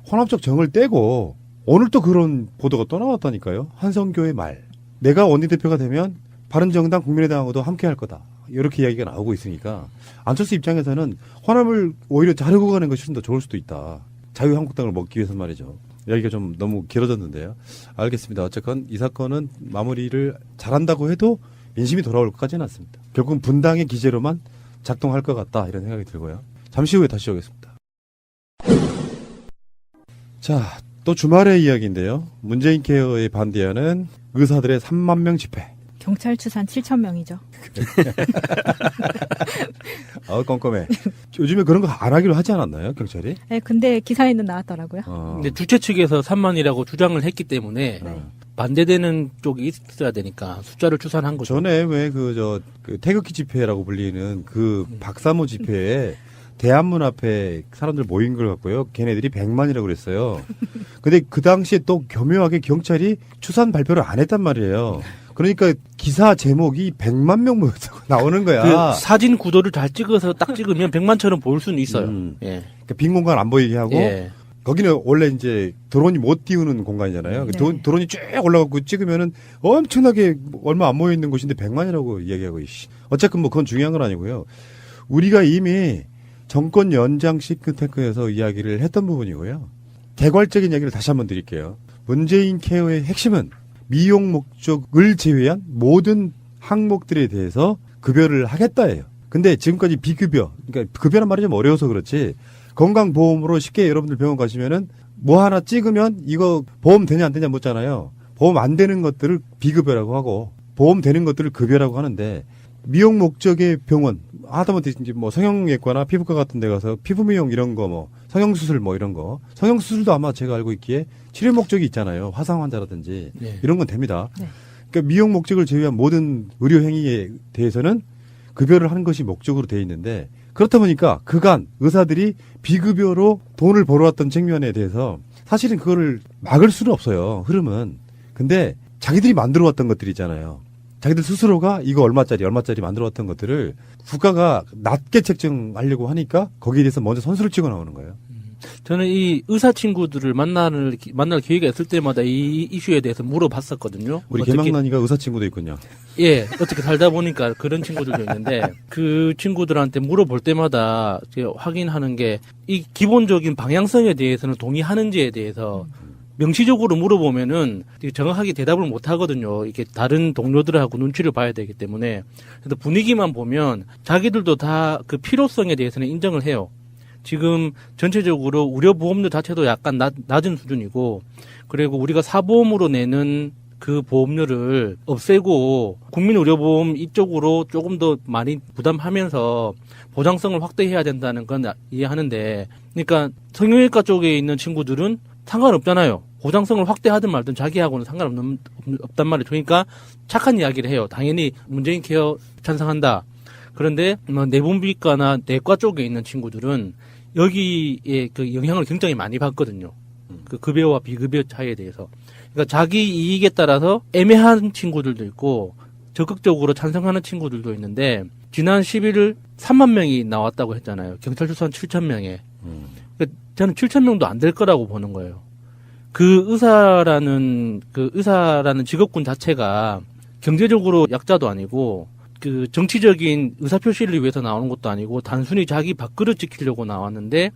혼합적 정을 떼고, 오늘 또 그런 보도가 또 나왔다니까요. 한성교의 말. 내가 원내대표가 되면 바른정당 국민의당하고도 함께 할 거다. 이렇게 이야기가 나오고 있으니까 안철수 입장에서는 호남을 오히려 자르고 가는 것이 좀 더 좋을 수도 있다. 자유한국당을 먹기 위해서 말이죠. 이야기가 좀 너무 길어졌는데요. 알겠습니다. 어쨌건 이 사건은 마무리를 잘한다고 해도 민심이 돌아올 것까지는 않습니다. 결국은 분당의 기제로만 작동할 것 같다, 이런 생각이 들고요. 잠시 후에 다시 오겠습니다. 자, 또 주말의 이야기인데요. 문재인 케어에 반대하는 의사들의 3만 명 집회. 경찰 추산 7,000명이죠. 꼼꼼해. 요즘에 그런 거 안 하기로 하지 않았나요, 경찰이? 네, 근데 기사에는 나왔더라고요. 근데 주최 측에서 3만이라고 주장을 했기 때문에 반대되는 쪽이 있어야 되니까 숫자를 추산한 거죠. 전에 왜 그 태극기 집회라고 불리는 그 박사모 집회에 대한문 앞에 사람들 모인 걸 갖고요. 걔네들이 100만이라고 그랬어요. 근데 그 당시에 또 교묘하게 경찰이 추산 발표를 안 했단 말이에요. 그러니까 기사 제목이 100만 명 모였다고 나오는 거야. 그 사진 구도를 잘 찍어서 딱 찍으면 100만처럼 보일 수는 있어요. 예. 그러니까 빈 공간 안 보이게 하고 예. 거기는 원래 이제 드론이 못 띄우는 공간이잖아요. 네. 드론이 쭉 올라가고 찍으면은 엄청나게 얼마 안 모여 있는 곳인데 100만이라고 이야기하고 어쨌든 뭐 그건 중요한 건 아니고요. 우리가 이미 정권 연장 싱크탱크에서 이야기를 했던 부분이고요. 개괄적인 이야기를 다시 한번 드릴게요. 문재인 케어의 핵심은 미용 목적을 제외한 모든 항목들에 대해서 급여를 하겠다예요. 근데 지금까지 비급여, 그러니까 급여란 말이 좀 어려워서 그렇지 건강보험으로 쉽게 여러분들 병원 가시면은 뭐 하나 찍으면 이거 보험 되냐 안 되냐 묻잖아요. 보험 안 되는 것들을 비급여라고 하고 보험 되는 것들을 급여라고 하는데 미용 목적의 병원 하다못해 이제 뭐 성형외과나 피부과 같은 데 가서 피부 미용 이런 거 뭐 성형수술 뭐 이런 거 성형수술도 아마 제가 알고 있기에 치료 목적이 있잖아요. 화상 환자라든지 네. 이런 건 됩니다. 그러니까 미용 목적을 제외한 모든 의료 행위에 대해서는 급여를 하는 것이 목적으로 돼 있는데 그렇다 보니까 그간 의사들이 비급여로 돈을 벌어왔던 측면에 대해서 사실은 그거를 막을 수는 없어요. 흐름은. 근데 자기들이 만들어왔던 것들이 있잖아요. 자기들 스스로가 이거 얼마짜리 만들어왔던 것들을 국가가 낮게 책정하려고 하니까 거기에 대해서 먼저 선수를 찍어 나오는 거예요. 저는 이 의사 친구들을 만날 기회가 있을 때마다 이 이슈에 대해서 물어봤었거든요. 우리 개망난이가 의사 친구도 있군요. 예, 어떻게 살다 보니까 그런 친구들도 있는데 그 친구들한테 물어볼 때마다 확인하는 게 이 기본적인 방향성에 대해서는 동의하는지에 대해서 명시적으로 물어보면은 정확하게 대답을 못 하거든요. 이게 다른 동료들하고 눈치를 봐야 되기 때문에. 그래서 분위기만 보면 자기들도 다 그 필요성에 대해서는 인정을 해요. 지금 전체적으로 의료보험료 자체도 약간 낮은 수준이고, 그리고 우리가 사보험으로 내는 그 보험료를 없애고 국민의료보험 이쪽으로 조금 더 많이 부담하면서 보장성을 확대해야 된다는 건 이해하는데, 그러니까 성형외과 쪽에 있는 친구들은 상관없잖아요. 보장성을 확대하든 말든 자기하고는 상관없단 말이죠. 그러니까 착한 이야기를 해요. 당연히 문재인 케어 찬성한다. 그런데 내분비과나 내과 쪽에 있는 친구들은 여기에 그 영향을 굉장히 많이 받거든요. 그 급여와 비급여 차이에 대해서. 그러니까 자기 이익에 따라서 애매한 친구들도 있고 적극적으로 찬성하는 친구들도 있는데, 지난 11일 3만 명이 나왔다고 했잖아요. 경찰 추산 7천 명에. 그러니까 저는 7천 명도 안 될 거라고 보는 거예요. 그 의사라는 직업군 자체가 경제적으로 약자도 아니고 그 정치적인 의사표시를 위해서 나오는 것도 아니고 단순히 자기 밥그릇 지키려고 나왔는데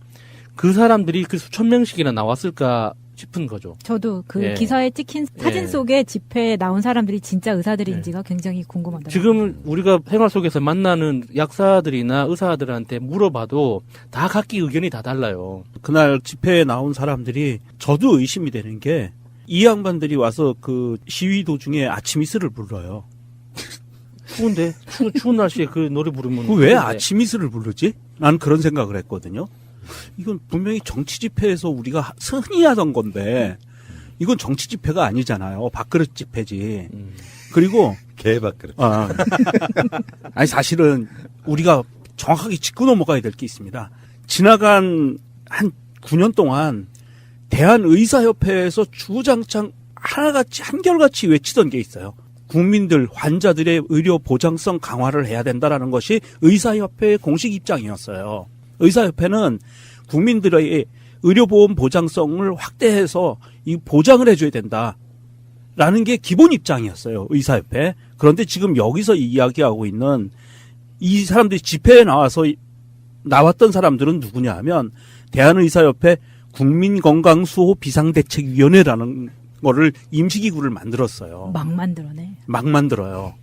그 사람들이 그 수천 명씩이나 나왔을까 싶은 거죠. 저도 그 예. 기사에 찍힌 사진 예. 속에 집회에 나온 사람들이 진짜 의사들인지가 굉장히 궁금하더라고요. 지금 우리가 생활 속에서 만나는 약사들이나 의사들한테 물어봐도 다 각기 의견이 다 달라요. 그날 집회에 나온 사람들이 저도 의심이 되는 게 이 양반들이 와서 그 시위 도중에 아침 이슬을 불러요. 추운데 추운 날씨에 그 노래 부르면 왜 아침 이슬을 부르지? 나는 그런 생각을 했거든요. 이건 분명히 정치 집회에서 우리가 흔히 하던 건데 이건 정치 집회가 아니잖아요. 밥그릇 집회지. 그리고 개밥그릇. 아니 사실은 우리가 정확하게 짚고 넘어가야 될 게 있습니다. 지나간 한 9년 동안 대한의사협회에서 주장창 하나같이 한결같이 외치던 게 있어요. 국민들, 환자들의 의료 보장성 강화를 해야 된다라는 것이 의사협회의 공식 입장이었어요. 의사협회는 국민들의 의료보험 보장성을 확대해서 이 보장을 해줘야 된다라는 게 기본 입장이었어요. 의사협회. 그런데 지금 여기서 이야기하고 있는 이 사람들이 집회에 나왔던 사람들은 누구냐 하면 대한의사협회 국민건강수호 비상대책위원회라는 거를 임시기구를 만들었어요. 막 만들어내. 막 만들어요.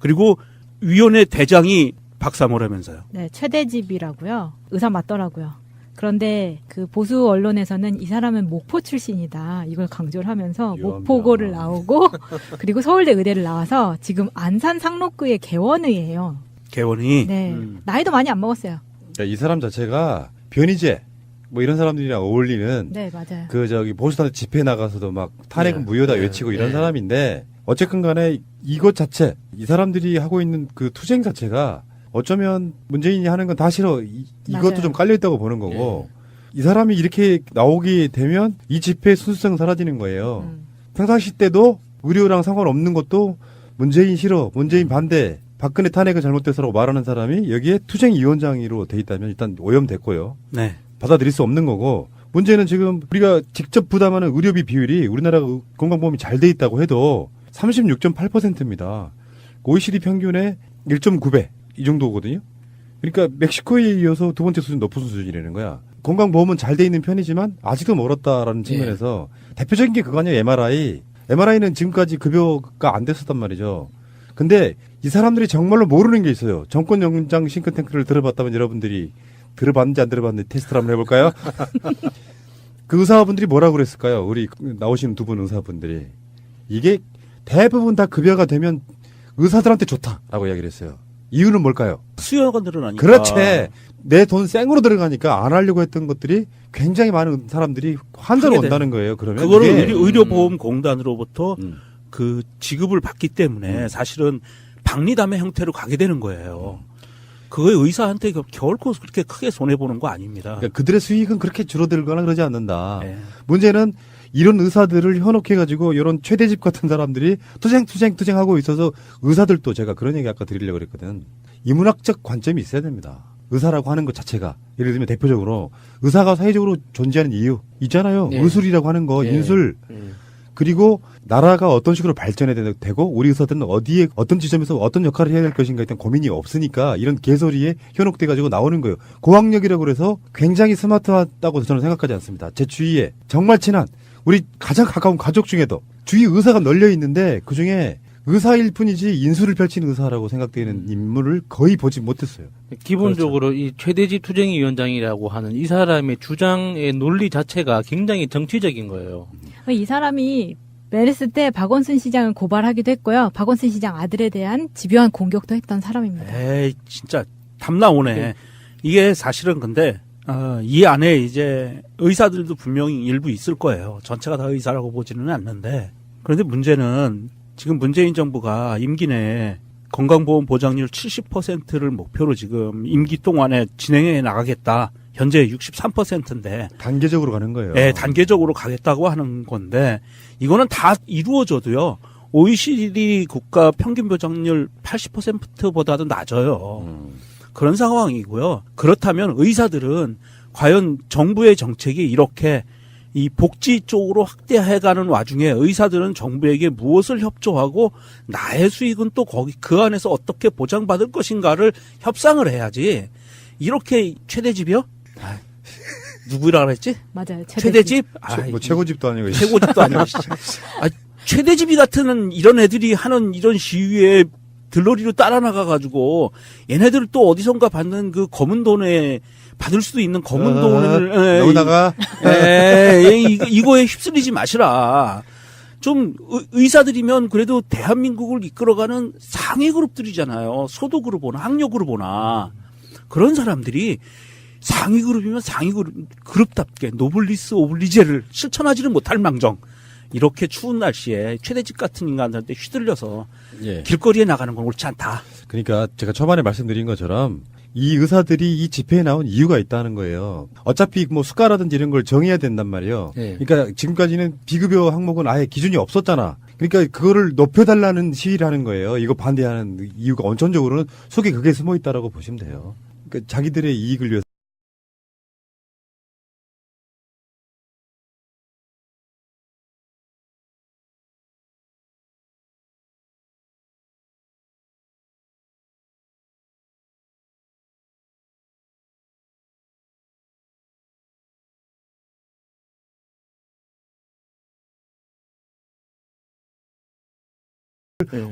그리고 위원회 대장이 박사모라면서요. 네, 최대집이라고요. 의사 맞더라고요. 그런데 그 보수 언론에서는 이 사람은 목포 출신이다. 이걸 강조를 하면서 목포고를 나오고 그리고 서울대 의대를 나와서 지금 안산 상록구의 개원의예요. 개원이? 네. 나이도 많이 안 먹었어요. 그러니까 이 사람 자체가 변희재 뭐 이런 사람들이랑 어울리는 네, 맞아요. 그 저기 보수단체 집회 나가서도 막 탄핵은 무효다 외치고 이런 사람인데 어쨌든 간에 이것 자체 이 사람들이 하고 있는 그 투쟁 자체가 어쩌면 문재인이 하는 건 다 싫어 이것도 맞아요. 좀 깔려 있다고 보는 거고 이 사람이 이렇게 나오게 되면 이 집회의 순수성 사라지는 거예요. 평상시 때도 의료랑 상관없는 것도 문재인 싫어, 문재인 반대, 박근혜 탄핵은 잘못돼서라고 말하는 사람이 여기에 투쟁위원장으로 돼 있다면 일단 오염됐고요. 네. 받아들일 수 없는 거고, 문제는 지금 우리가 직접 부담하는 의료비 비율이 우리나라 건강보험이 잘 돼 있다고 해도 36.8%입니다. OECD 평균의 1.9배 이 정도거든요. 그러니까 멕시코에 이어서 두 번째 수준 높은 수준이라는 거야. 건강보험은 잘 돼 있는 편이지만 아직도 멀었다라는 측면에서 대표적인 게 그거 아니에요. MRI는 지금까지 급여가 안 됐었단 말이죠. 근데 이 사람들이 정말로 모르는 게 있어요. 정권 연장 싱크탱크를 들어봤다면 여러분들이 들어봤는지 안 들어봤는지 테스트를 한번 해볼까요? 그 의사분들이 뭐라고 그랬을까요? 우리 나오시는 두 분 의사분들이. 이게 대부분 다 급여가 되면 의사들한테 좋다라고 이야기를 했어요. 이유는 뭘까요? 수요가 늘어나니까. 그렇지. 내 돈 생으로 들어가니까 안 하려고 했던 것들이 굉장히 많은 사람들이 환자로 온다는 거예요. 그러면 그거를 의료보험공단으로부터 그 지급을 받기 때문에 사실은 박리담의 형태로 가게 되는 거예요. 그거에 의사한테 결코 그렇게 크게 손해보는 거 아닙니다. 그러니까 그들의 수익은 그렇게 줄어들거나 그러지 않는다. 네. 문제는 이런 의사들을 현혹해가지고 이런 최대집 같은 사람들이 투쟁하고 있어서 의사들도 제가 그런 얘기 아까 드리려고 그랬거든. 이문학적 관점이 있어야 됩니다. 의사라고 하는 것 자체가. 예를 들면 대표적으로 의사가 사회적으로 존재하는 이유 있잖아요. 네. 의술이라고 하는 거, 인술. 그리고 나라가 어떤 식으로 발전해야 되고 우리 의사들은 어디에 어떤 지점에서 어떤 역할을 해야 될 것인가 일단 고민이 없으니까 이런 개소리에 현혹돼 가지고 나오는 거예요. 고학력이라고 그래서 굉장히 스마트하다고 저는 생각하지 않습니다. 제 주위에 정말 친한 우리 가장 가까운 가족 중에도 주위 의사가 널려 있는데 그중에 의사일 뿐이지 인술을 펼치는 의사라고 생각되는 인물을 거의 보지 못했어요. 기본적으로 그렇죠. 이 최대집 투쟁위원장이라고 하는 이 사람의 주장의 논리 자체가 굉장히 정치적인 거예요. 이 사람이 메르스 때 박원순 시장을 고발하기도 했고요. 박원순 시장 아들에 대한 집요한 공격도 했던 사람입니다. 에이, 진짜 답 나오네. 네. 이게 사실은 근데 이 안에 이제 의사들도 분명히 일부 있을 거예요. 전체가 다 의사라고 보지는 않는데. 그런데 문제는 지금 문재인 정부가 임기 내에 건강보험 보장률 70%를 목표로 지금 임기 동안에 진행해 나가겠다. 현재 63%인데. 단계적으로 가는 거예요. 네, 단계적으로 가겠다고 하는 건데, 이거는 다 이루어져도요, OECD 국가 평균 보장률 80%보다도 낮아요. 그런 상황이고요. 그렇다면 의사들은 과연 정부의 정책이 이렇게 이 복지 쪽으로 확대해가는 와중에 의사들은 정부에게 무엇을 협조하고 나의 수익은 또 거기 그 안에서 어떻게 보장받을 것인가를 협상을 해야지. 이렇게 최대집이요? 누구라 그랬지? 맞아요. 최대집? 뭐 최고집도 아니고. 최고집도 아니고. 최대집이 같은 이런 애들이 하는 이런 시위에 들러리로 따라 나가가지고 얘네들 또 어디선가 받는 그 검은 돈에 받을 수도 있는 검은 돈을 여기다가 이거에 휩쓸리지 마시라. 좀 의사들이면 그래도 대한민국을 이끌어가는 상위 그룹들이잖아요. 소도 그룹이나 학력 그룹이나 그런 사람들이 상위 그룹이면 상위 그룹답게 노블리스 오블리제를 실천하지는 못할 망정. 이렇게 추운 날씨에 최대집 같은 인간들한테 휘둘려서 길거리에 나가는 건 옳지 않다. 그러니까 제가 초반에 말씀드린 것처럼 이 의사들이 이 집회에 나온 이유가 있다는 거예요. 어차피 뭐 수가라든지 이런 걸 정해야 된단 말이에요. 그러니까 지금까지는 비급여 항목은 아예 기준이 없었잖아. 그러니까 그거를 높여달라는 시위를 하는 거예요. 이거 반대하는 이유가 원천적으로는 속에 그게 숨어 있다라고 보시면 돼요. 그러니까 자기들의 이익을 위해서.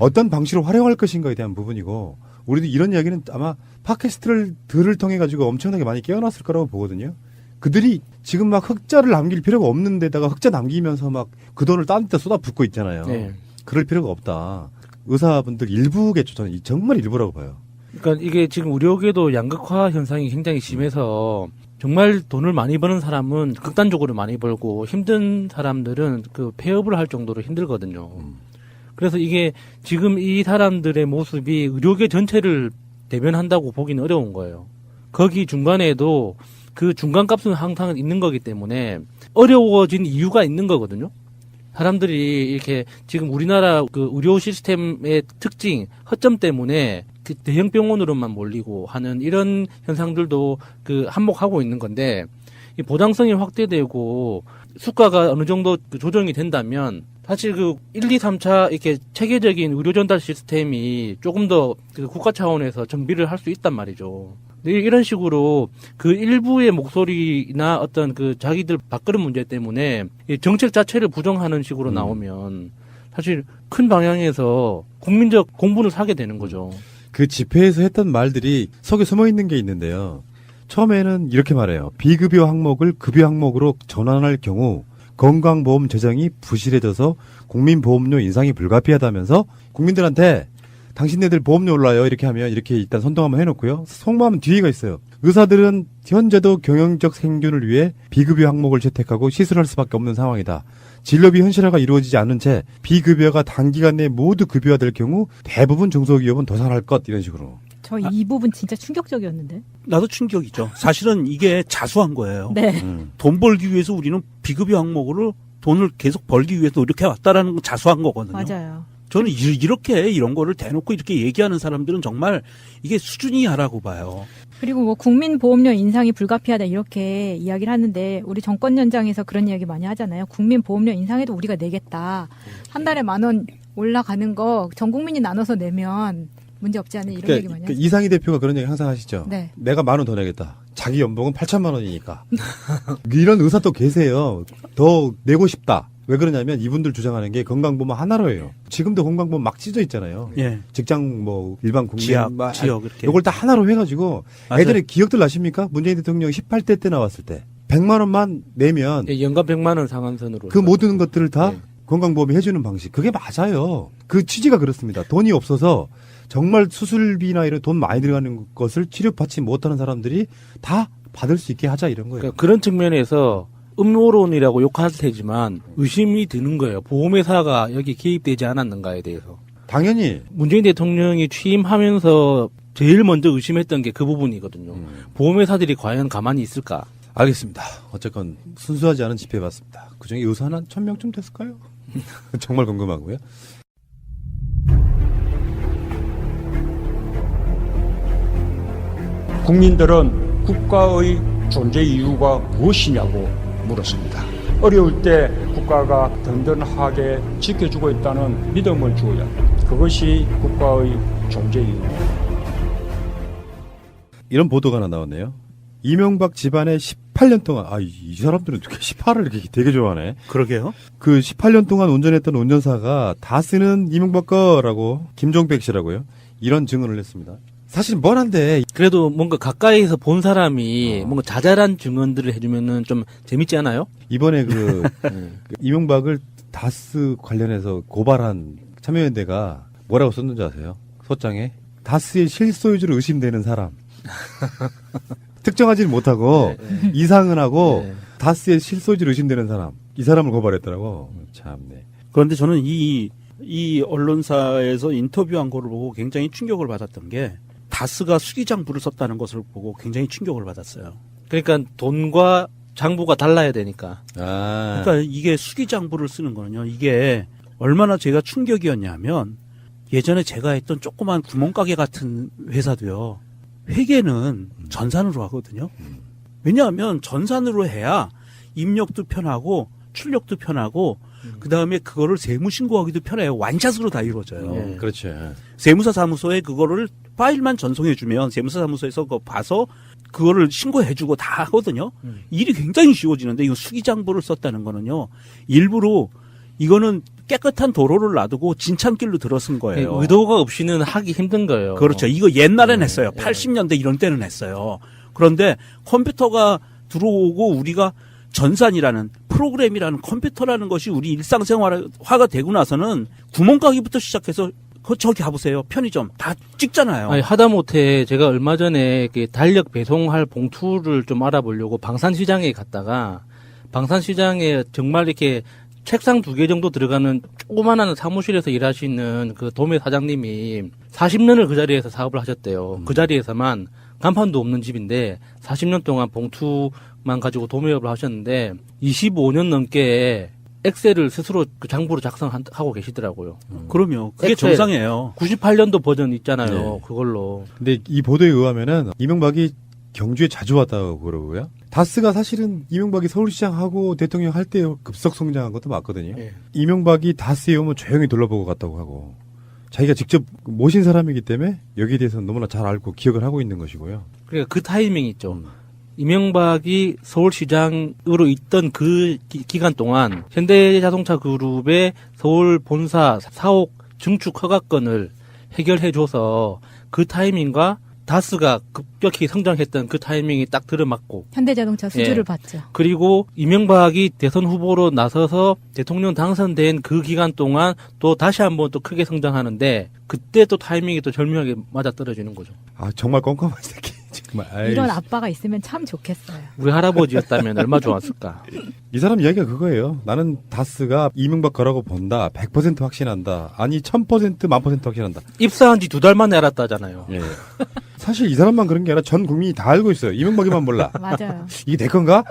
어떤 방식으로 활용할 것인가에 대한 부분이고 우리도 이런 이야기는 아마 팟캐스트를 통해 가지고 엄청나게 많이 깨어났을 거라고 보거든요. 그들이 지금 막 흑자를 남길 필요가 없는 데다가 흑자 남기면서 막 그 돈을 딴 데 쏟아붓고 있잖아요. 그럴 필요가 없다. 의사분들 일부겠죠. 저는 정말 일부라고 봐요. 그러니까 이게 지금 의료계도 양극화 현상이 굉장히 심해서 정말 돈을 많이 버는 사람은 극단적으로 많이 벌고 힘든 사람들은 그 폐업을 할 정도로 힘들거든요. 그래서 이게 지금 이 사람들의 모습이 의료계 전체를 대변한다고 보기는 어려운 거예요. 거기 중간에도 그 중간값은 항상 있는 거기 때문에 어려워진 이유가 있는 거거든요. 사람들이 이렇게 지금 우리나라 그 의료 시스템의 특징, 허점 때문에 그 대형 병원으로만 몰리고 하는 이런 현상들도 그 한몫하고 있는 건데, 이 보장성이 확대되고 수가가 어느 정도 그 조정이 된다면 사실 그 1, 2, 3차 이렇게 체계적인 의료 전달 시스템이 조금 더 그 국가 차원에서 정비를 할 수 있단 말이죠. 근데 이런 식으로 그 일부의 목소리나 어떤 그 자기들 밥그릇 문제 때문에 이 정책 자체를 부정하는 식으로 나오면 사실 큰 방향에서 국민적 공분을 사게 되는 거죠. 그 집회에서 했던 말들이 속에 숨어 있는 게 있는데요. 처음에는 이렇게 말해요. 비급여 항목을 급여 항목으로 전환할 경우 건강보험 재정이 부실해져서 국민보험료 인상이 불가피하다면서 국민들한테 당신네들 보험료 올라요 이렇게 하면 이렇게 일단 선동 한번 해놓고요. 속마음은 뒤에가 있어요. 의사들은 현재도 경영적 생존을 위해 비급여 항목을 채택하고 시술할 수밖에 없는 상황이다. 진료비 현실화가 이루어지지 않은 채 비급여가 단기간 내에 모두 급여화될 경우 대부분 중소기업은 도산할 것 이런 식으로. 저 이 부분 진짜 충격적이었는데. 나도 충격이죠. 사실은 이게 자수한 거예요. 네. 돈 벌기 위해서 우리는 비급여 항목으로 돈을 계속 벌기 위해서 노력해 왔다라는 건 자수한 거거든요. 맞아요. 저는 이렇게 이런 거를 대놓고 이렇게 얘기하는 사람들은 정말 이게 수준이 하라고 봐요. 그리고 뭐 국민보험료 인상이 불가피하다 이렇게 이야기를 하는데 우리 정권 연장에서 그런 이야기 많이 하잖아요. 국민보험료 인상해도 우리가 내겠다. 한 달에 10,000원 올라가는 거 전 국민이 나눠서 내면 문제 없지 않은 이런 얘기 많이 하죠. 이상희 대표가 그런 얘기 항상 하시죠. 네. 내가 10,000원 더 내겠다. 자기 연봉은 8,000만 원이니까. 이런 의사도 계세요. 더 내고 싶다. 왜 그러냐면 이분들 주장하는 게 건강보험 하나로 해요. 지금도 건강보험 막 찢어 있잖아요. 예. 직장 뭐 일반 국민 지역 이렇게. 이걸 다 하나로 해가지고 맞아요. 예전에 기억들 나십니까? 문재인 대통령 18대 때 나왔을 때 100만 원만 내면 예, 연간 100만 원 상한선으로 그 모든 것들을 다 예. 건강보험이 해주는 방식. 그게 맞아요. 그 취지가 그렇습니다. 돈이 없어서 정말 수술비나 이런 돈 많이 들어가는 것을 치료받지 못하는 사람들이 다 받을 수 있게 하자 이런 거예요. 그러니까 그런 측면에서 음모론이라고 욕할 테지만 의심이 드는 거예요. 보험회사가 여기 개입되지 않았는가에 대해서. 당연히 문재인 대통령이 취임하면서 제일 먼저 의심했던 게 그 부분이거든요. 보험회사들이 과연 가만히 있을까? 알겠습니다. 어쨌건 순수하지 않은 집회봤습니다. 그중에 의사는 한 1,000명쯤 됐을까요? 정말 궁금하고요. 국민들은 국가의 존재 이유가 무엇이냐고 물었습니다. 어려울 때 국가가 든든하게 지켜주고 있다는 믿음을 주어야 합니다. 그것이 국가의 존재 이유입니다. 이런 보도가 하나 나왔네요. 이명박 집안에 18년 동안, 이 사람들은 18을 이렇게 되게 좋아하네. 그러게요. 그 18년 동안 운전했던 운전사가 다 쓰는 이명박 거라고, 김종백 씨라고요. 이런 증언을 했습니다. 사실 뻔한데. 그래도 뭔가 가까이서 본 사람이 뭔가 자잘한 증언들을 해주면은 좀 재밌지 않아요? 이번에 그 이명박을 다스 관련해서 고발한 참여연대가 뭐라고 썼는지 아세요? 소장에 다스의 실소유주로 의심되는 사람. 특정하지는 못하고 이상은 하고 다스의 실소유주로 의심되는 사람. 이 사람을 고발했더라고. 참네. 그런데 저는 이 언론사에서 인터뷰한 거를 보고 굉장히 충격을 받았던 게 다스가 수기장부를 썼다는 것을 보고 굉장히 충격을 받았어요. 그러니까 돈과 장부가 달라야 되니까. 그러니까 이게 수기장부를 쓰는 거는요. 이게 얼마나 제가 충격이었냐면 예전에 제가 했던 조그만 구멍가게 같은 회사도요. 회계는 전산으로 하거든요. 왜냐하면 전산으로 해야 입력도 편하고 출력도 편하고 그다음에 그거를 세무신고하기도 편해요. 완샷으로 다 이루어져요. 그렇죠. 세무사 사무소에 그거를 파일만 전송해주면 세무사 사무소에서 그거 봐서 그거를 신고해주고 다 하거든요. 일이 굉장히 쉬워지는데 이거 수기장부를 썼다는 거는요. 일부러 이거는 깨끗한 도로를 놔두고 진창길로 들어선 거예요. 의도가 없이는 하기 힘든 거예요. 그렇죠. 이거 옛날엔 했어요. 80년대 이런 때는 했어요. 그런데 컴퓨터가 들어오고 우리가 전산이라는 프로그램이라는 컴퓨터라는 것이 우리 일상생활화가 되고 나서는 구멍가게부터 시작해서 저기 가보세요. 편의점 다 찍잖아요. 아니, 하다못해 제가 얼마 전에 달력 배송할 봉투를 좀 알아보려고 방산시장에 갔다가 방산시장에 정말 이렇게 책상 2개 정도 들어가는 조그만한 사무실에서 일하시는 그 도매 사장님이 40년을 그 자리에서 사업을 하셨대요. 그 자리에서만 간판도 없는 집인데 40년 동안 봉투만 가지고 도매업을 하셨는데 25년 넘게 엑셀을 스스로 그 장부로 작성하고 계시더라고요. 그럼요. 그게 엑셀 정상이에요. 98년도 버전 있잖아요. 네. 그걸로. 근데 이 보도에 의하면은 이명박이 경주에 자주 왔다고 그러고요. 다스가 사실은 이명박이 서울시장하고 대통령 할 때 급속 성장한 것도 맞거든요. 네. 이명박이 다스에 오면 조용히 둘러보고 갔다고 하고 자기가 직접 모신 사람이기 때문에 여기에 대해서는 너무나 잘 알고 기억을 하고 있는 것이고요. 그러니까 그 타이밍 있죠. 이명박이 서울시장으로 있던 그 기간 동안 현대자동차 그룹의 서울 본사 사옥 증축 허가건을 해결해줘서 그 타이밍과 다스가 급격히 성장했던 그 타이밍이 딱 들어맞고 현대자동차 수주를 예. 받죠. 그리고 이명박이 대선 후보로 나서서 대통령 당선된 그 기간 동안 또 다시 한번 또 크게 성장하는데 그때 또 타이밍이 또 절묘하게 맞아떨어지는 거죠. 아 정말 껌껌한 새끼 정말. 아이씨. 이런 아빠가 있으면 참 좋겠어요. 우리 할아버지였다면 얼마나 좋았을까. 이 사람 이야기가 그거예요. 나는 다스가 이명박 거라고 본다. 100% 확신한다. 아니 1000% 1000% 확신한다. 입사한 지 2달 만에 알았다잖아요. 예. 사실 이 사람만 그런 게 아니라 전 국민이 다 알고 있어요. 이명박이만 몰라. 맞아요. 이게 내 건가?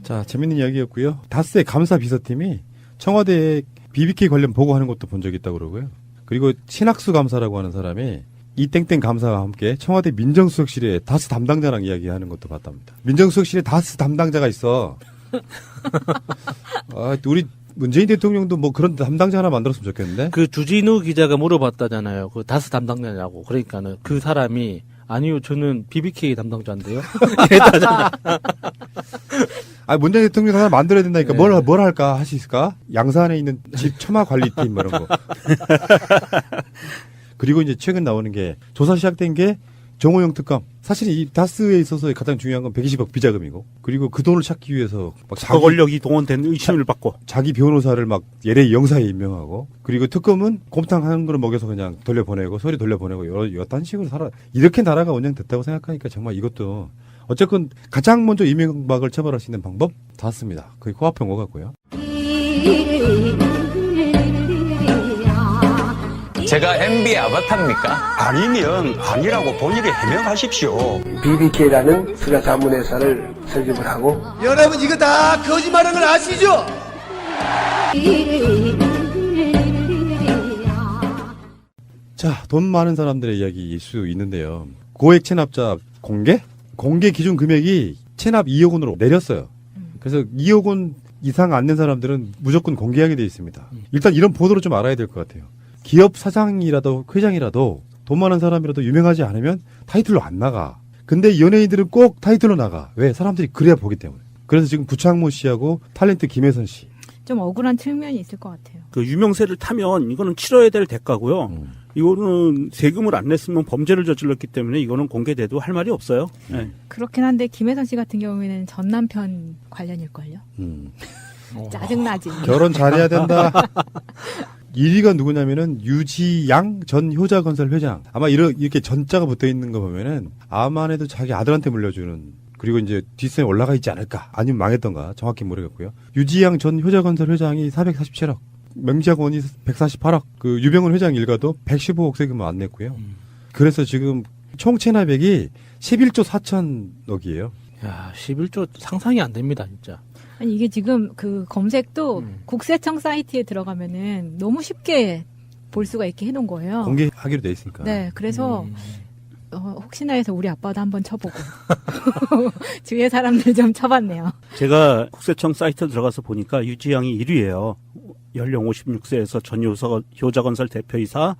자, 재밌는 이야기였고요. 다스의 감사 비서팀이 청와대에 BBK 관련 보고하는 것도 본 적이 있다고 그러고요. 그리고 신학수 감사라고 하는 사람이 이땡땡 감사와 함께 청와대 민정수석실에 다스 담당자랑 이야기하는 것도 봤답니다. 민정수석실에 다스 담당자가 있어. 아, 우리 문재인 대통령도 뭐 그런 담당자 하나 만들었으면 좋겠는데? 그 주진우 기자가 물어봤다잖아요. 그 다스 담당자냐고. 그러니까는 그 사람이 아니요, 저는 BBK 담당자인데요. 이랬다잖아. 아, 문재인 대통령 하나 만들어야 된다니까. 네. 뭘 할까? 할 수 있을까? 양산에 있는 집 처마 관리팀, 뭐 이런 거. 그리고 이제 최근 나오는 게 조사 시작된 게 정호영 특검. 사실 이 다스에 있어서 가장 중요한 건 120억 비자금이고, 그리고 그 돈을 찾기 위해서 막 그 권력이 동원된 의심을 받고 자기 변호사를 막 예레 영사에 임명하고, 그리고 특검은 곰탕 한 그릇 먹여서 그냥 돌려보내고 소리 돌려보내고 여딴 식으로 이렇게 나라가 운영됐다고 생각하니까 정말 이것도 어쨌건 가장 먼저 이명박을 처벌할 수 있는 방법 다스입니다. 그게 코앞에 온 것 같고요. 제가 MB의 아바타입니까? 아니면 아니라고 본인이 해명하십시오. BBK라는 수자 자문회사를 설립을 하고 여러분 이거 다 거짓말하는 걸 아시죠? 자, 돈 많은 사람들의 이야기일 수 있는데요. 고액 체납자 공개 기준 금액이 체납 2억 원으로 내렸어요. 그래서 2억 원 이상 안 낸 사람들은 무조건 공개하게 돼 있습니다. 일단 이런 보도를 좀 알아야 될 것 같아요. 기업 사장이라도 회장이라도 돈 많은 사람이라도 유명하지 않으면 타이틀로 안 나가. 근데 연예인들은 꼭 타이틀로 나가. 왜? 사람들이 그래야 보기 때문에. 그래서 지금 구창모 씨하고 탤런트 김혜선 씨. 좀 억울한 측면이 있을 것 같아요. 그 유명세를 타면 이거는 치러야 될 대가고요. 이거는 세금을 안 냈으면 범죄를 저질렀기 때문에 이거는 공개돼도 할 말이 없어요. 네. 그렇긴 한데 김혜선 씨 같은 경우에는 전 남편 관련일걸요. 짜증나지. 결혼 잘해야 된다. 1위가 누구냐면은 유지양 전 효자건설 회장. 아마 이렇게 전자가 붙어 있는 거 보면은 아만 해도 자기 아들한테 물려주는, 그리고 이제 뒷선에 올라가 있지 않을까, 아니면 망했던가 정확히 모르겠고요. 유지양 전 효자건설 회장이 447억, 명지학원이 148억, 그 유병훈 회장 일가도 115억 세금을 안 냈고요. 그래서 지금 총 체납액이 11조 4천억이에요. 야, 11조 상상이 안 됩니다, 진짜. 아니 이게 지금 그 검색도 국세청 사이트에 들어가면은 너무 쉽게 볼 수가 있게 해놓은 거예요. 공개하기로 돼 있으니까. 네, 그래서 혹시나 해서 우리 아빠도 한번 쳐보고 주위의 사람들 좀 쳐봤네요. 제가 국세청 사이트 들어가서 보니까 유지양이 1위예요. 연령 56세에서 전 효자건설 대표이사,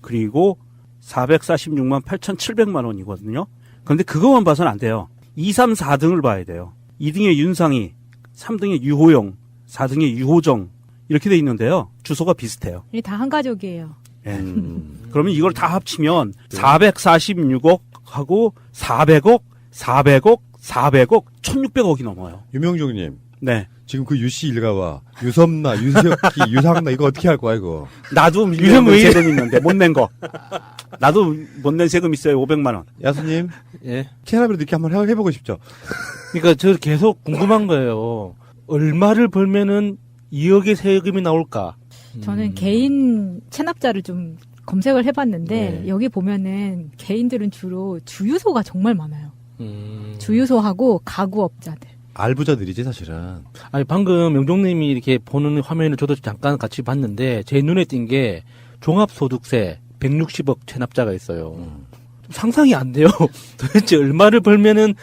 그리고 446만 8,700만 원이거든요. 그런데 그것만 봐서는 안 돼요. 2, 3, 4등을 봐야 돼요. 2등에 윤상희, 3등에 유호영, 4등에 유호정, 이렇게 돼 있는데요. 주소가 비슷해요. 이게 다 한 가족이에요. 네. 그러면 이걸 다 합치면 446억 하고 400억, 400억, 400억, 1600억이 넘어요. 유명종님. 네. 지금 그 유씨 일가와 유섬나, 유석기, 유상나 이거 어떻게 할 거야 이거? 나도 밀려는 세금 있는데 못 낸 거. 나도 못 낸 세금 있어요. 500만 원. 야수님. 예. 체납이라도 이렇게 한번 해보고 싶죠? 그러니까 저 계속 궁금한 거예요. 얼마를 벌면은 2억의 세금이 나올까? 저는 개인 체납자를 좀 검색을 해봤는데 네. 여기 보면은 개인들은 주로 주유소가 정말 많아요. 주유소하고 가구업자들. 알부자들이지 사실은. 아니 방금 명종님이 이렇게 보는 화면을 저도 잠깐 같이 봤는데 제 눈에 띈 게 종합소득세 160억 체납자가 있어요. 좀 상상이 안 돼요. 도대체 얼마를 벌면은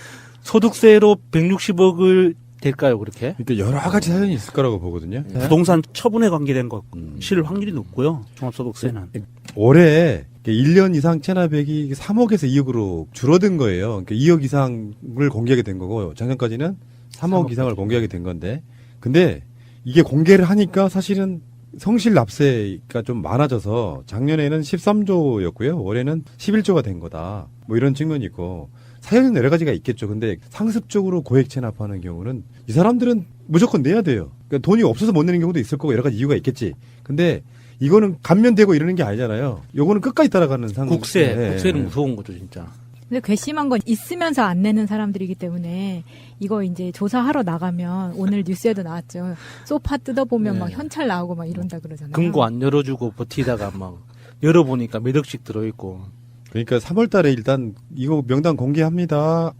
소득세로 160억을 될까요, 그렇게? 그러니까 여러 가지 사연이 있을 거라고 보거든요. 부동산 처분에 관계된 것 실 확률이 높고요. 종합소득세는. 올해 1년 이상 체납액이 3억에서 2억으로 줄어든 거예요. 그러니까 2억 이상을 공개하게 된 거고 작년까지는 3억 이상을 공개하게 된 건데, 근데 이게 공개를 하니까 사실은 성실 납세가 좀 많아져서 작년에는 13조였고요. 올해는 11조가 된 거다. 뭐 이런 측면이 있고, 사연은 여러 가지가 있겠죠. 근데 상습적으로 고액 체납하는 경우는 이 사람들은 무조건 내야 돼요. 그러니까 돈이 없어서 못 내는 경우도 있을 거고 여러 가지 이유가 있겠지. 근데 이거는 감면되고 이러는 게 아니잖아요. 요거는 끝까지 따라가는 상황. 국세는 무서운 거죠, 진짜. 근데 괘씸한 건 있으면서 안 내는 사람들이기 때문에 이거 이제 조사하러 나가면 오늘 뉴스에도 나왔죠. 소파 뜯어보면 막 현찰 나오고 막 이런다 그러잖아요. 금고 안 열어주고 버티다가 막 열어보니까 몇 억씩 들어있고. 그러니까 3월 달에 일단 이거 명단 공개합니다.